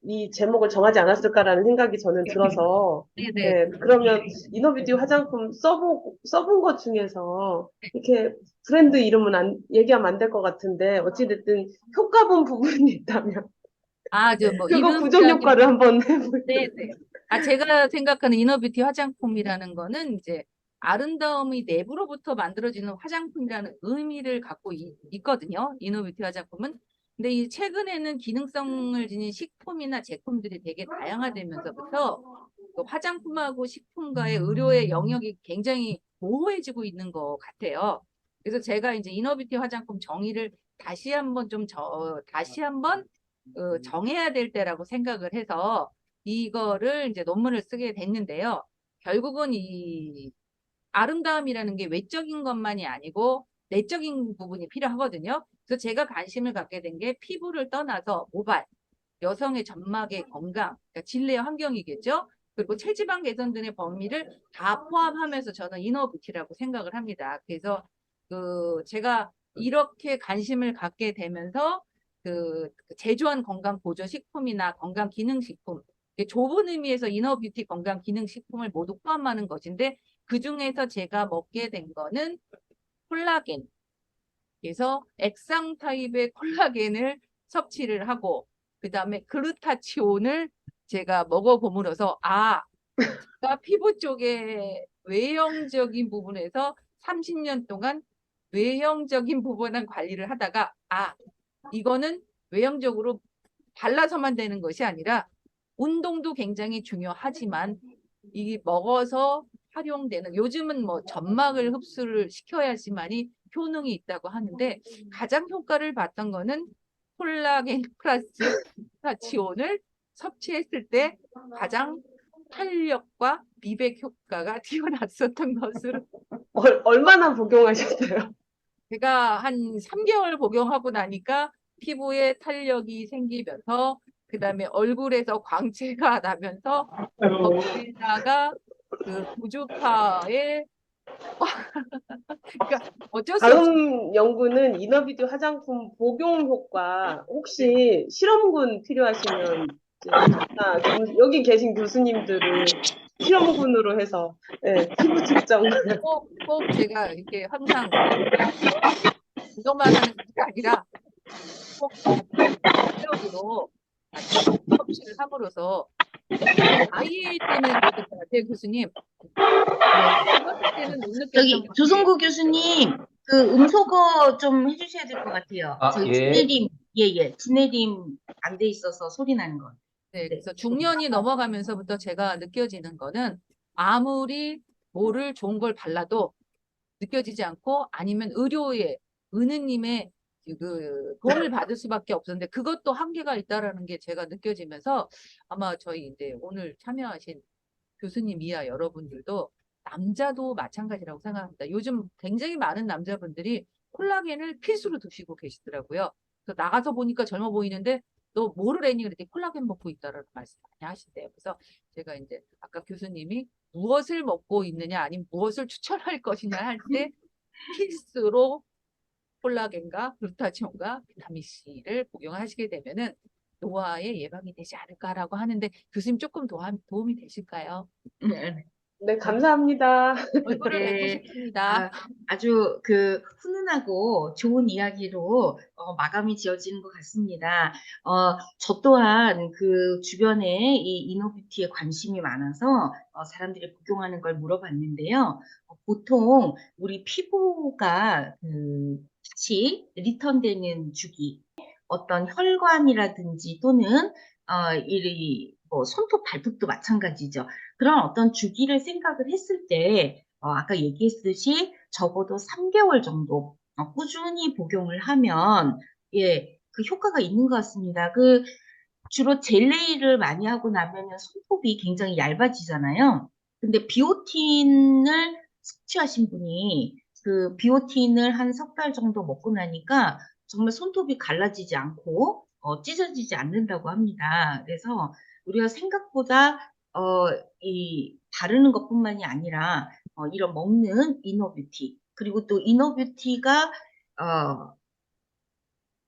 이 제목을 정하지 않았을까라는 생각이 저는 들어서 네네. 예, 그러면 이너뷰티 화장품 써본 것 중에서 이렇게 브랜드 이름은 얘기하면 안 될 것 같은데 어찌됐든 효과 본 부분이 있다면 뭐, 그거 부전 효과를 한번 해볼게요. 네네. 제가 생각하는 이너뷰티 화장품이라는 거는 이제 아름다움이 내부로부터 만들어지는 화장품이라는 의미를 갖고 있거든요. 이너뷰티 화장품은. 근데 이 최근에는 기능성을 지닌 식품이나 제품들이 되게 다양화되면서부터 그 화장품하고 식품과의 의료의 영역이 굉장히 모호해지고 있는 것 같아요. 그래서 제가 이제 이너뷰티 화장품 정의를 다시 한번 정해야 될 때라고 생각을 해서 이거를 이제 논문을 쓰게 됐는데요. 결국은 이 아름다움이라는 게 외적인 것만이 아니고 내적인 부분이 필요하거든요. 그래서 제가 관심을 갖게 된 게 피부를 떠나서 모발, 여성의 점막의 건강, 그러니까 질내 환경이겠죠. 그리고 체지방 개선 등의 범위를 다 포함하면서 저는 이너뷰티라고 생각을 합니다. 그래서 제가 이렇게 관심을 갖게 되면서 제조한 건강 보조 식품이나 건강 기능 식품, 좁은 의미에서 이너뷰티 건강 기능 식품을 모두 포함하는 것인데 그 중에서 제가 먹게 된 거는 콜라겐. 그래서 액상 타입의 콜라겐을 섭취를 하고 그다음에 글루타치온을 제가 먹어봄으로써 제가 피부 쪽에 외형적인 부분에서 30년 동안 외형적인 부분은 관리를 하다가 이거는 외형적으로 발라서만 되는 것이 아니라 운동도 굉장히 중요하지만 이 먹어서 활용되는 요즘은 뭐 점막을 흡수를 시켜야지만이 효능이 있다고 하는데 가장 효과를 봤던 거는 콜라겐 플러스 글루타치온을 섭취했을 때 가장 탄력과 미백 효과가 뛰어났었던 것으로 얼마나 복용하셨어요? 제가 한 3개월 복용하고 나니까 피부에 탄력이 생기면서 그다음에 얼굴에서 광채가 나면서 거기에다가 그 고주파의 그러니까 어쩔 수 없이 다음 연구는 이너뷰티 화장품 복용 효과 혹시 실험군 필요하시면 이제 여기 계신 교수님들을 실험군으로 해서 피부 측정 꼭 제가 이렇게 항상 이것만 하는 게 아니라 꼭 체력으로 같이 섭취를 함으로써 아이 때문에 그랬던 것 같아요, 교수님. 어렸을 때는 못 느꼈던 저기, 건데 조성구 교수님, 그 음소거 좀 해주셔야 될 것 같아요. 저희 예. 진해림, 예, 예. 진해림 안 돼 있어서 소리 나는 것 같아요. 네, 그래서 중년이 넘어가면서부터 제가 느껴지는 거는 아무리 뭐를 좋은 걸 발라도 느껴지지 않고 아니면 의료의 은우님의 그 도움을 받을 수밖에 없었는데 그것도 한계가 있다라는 게 제가 느껴지면서 아마 저희 이제 오늘 참여하신 교수님 이하 여러분들도 남자도 마찬가지라고 생각합니다. 요즘 굉장히 많은 남자분들이 콜라겐을 필수로 드시고 계시더라고요. 그래서 나가서 보니까 젊어 보이는데 너 뭐를 했니? 그랬더니 콜라겐 먹고 있다라는 말씀 많이 하신대요. 그래서 제가 이제 아까 교수님이 무엇을 먹고 있느냐 아니면 무엇을 추천할 것이냐 할 때 필수로 콜라겐과 글루타치온과 비타민 C를 복용하시게 되면은 노화의 예방이 되지 않을까라고 하는데 교수님 조금 도움이 되실까요? 네. 네, 감사합니다. 얼굴을 뵙고 네. 싶습니다. 아주 그 훈훈하고 좋은 이야기로 마감이 지어지는 것 같습니다. 저 또한 그 주변에 이 이너뷰티에 관심이 많아서 사람들이 복용하는 걸 물어봤는데요. 보통 우리 피부가 다시 리턴되는 주기, 어떤 혈관이라든지 또는 뭐 손톱, 발톱도 마찬가지죠. 그런 어떤 주기를 생각을 했을 때 아까 얘기했듯이 적어도 3개월 정도 꾸준히 복용을 하면 그 효과가 있는 것 같습니다. 주로 젤 네일을 많이 하고 나면은 손톱이 굉장히 얇아지잖아요. 근데 비오틴을 섭취하신 분이 그 비오틴을 한 3달 정도 먹고 나니까 정말 손톱이 갈라지지 않고 찢어지지 않는다고 합니다. 그래서 우리가 생각보다 바르는 것뿐만이 아니라 이런 먹는 이너뷰티 그리고 또 이너뷰티가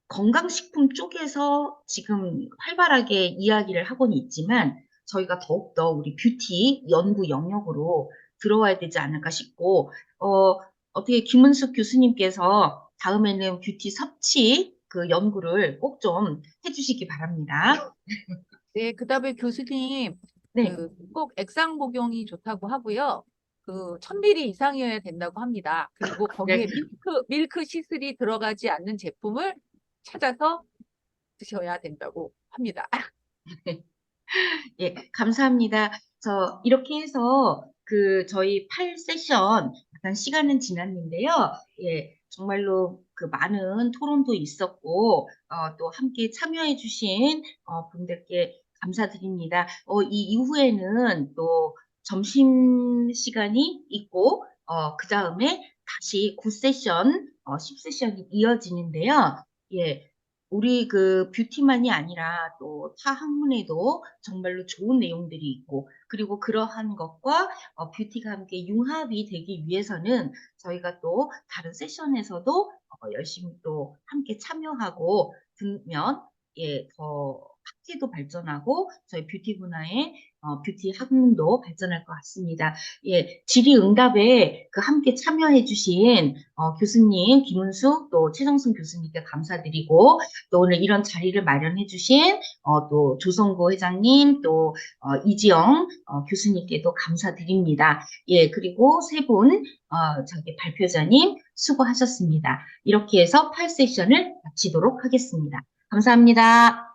건강식품 쪽에서 지금 활발하게 이야기를 하고는 있지만 저희가 더욱더 우리 뷰티 연구 영역으로 들어와야 되지 않을까 싶고 어떻게 김은숙 교수님께서 다음에는 뷰티 섭취 그 연구를 꼭 좀 해주시기 바랍니다. 네, 그다음에 교수님 네. 꼭 액상 복용이 좋다고 하고요. 1000ml 이상이어야 된다고 합니다. 그리고 거기에 네. 밀크 시슬이 들어가지 않는 제품을 찾아서 드셔야 된다고 합니다. 예, 감사합니다. 이렇게 해서 저희 8세션 약간 시간은 지났는데요. 예, 정말로 그 많은 토론도 있었고, 또 함께 참여해주신 분들께 감사드립니다. 이 이후에는 또 점심 시간이 있고, 그 다음에 다시 9세션, 10세션이 이어지는데요. 예, 우리 그 뷰티만이 아니라 또 타 학문에도 정말로 좋은 내용들이 있고, 그리고 그러한 것과 뷰티가 함께 융합이 되기 위해서는 저희가 또 다른 세션에서도 열심히 또 함께 참여하고 들면 더 학회도 발전하고 저희 뷰티 문화의 뷰티 학문도 발전할 것 같습니다. 예, 질의응답에 함께 참여해주신 교수님 김은숙 또 최정순 교수님께 감사드리고 또 오늘 이런 자리를 마련해 주신 또 조성고 회장님 또 이지영 교수님께도 감사드립니다. 예, 그리고 세 분 저기 발표자님 수고하셨습니다. 이렇게 해서 8세션을 마치도록 하겠습니다. 감사합니다.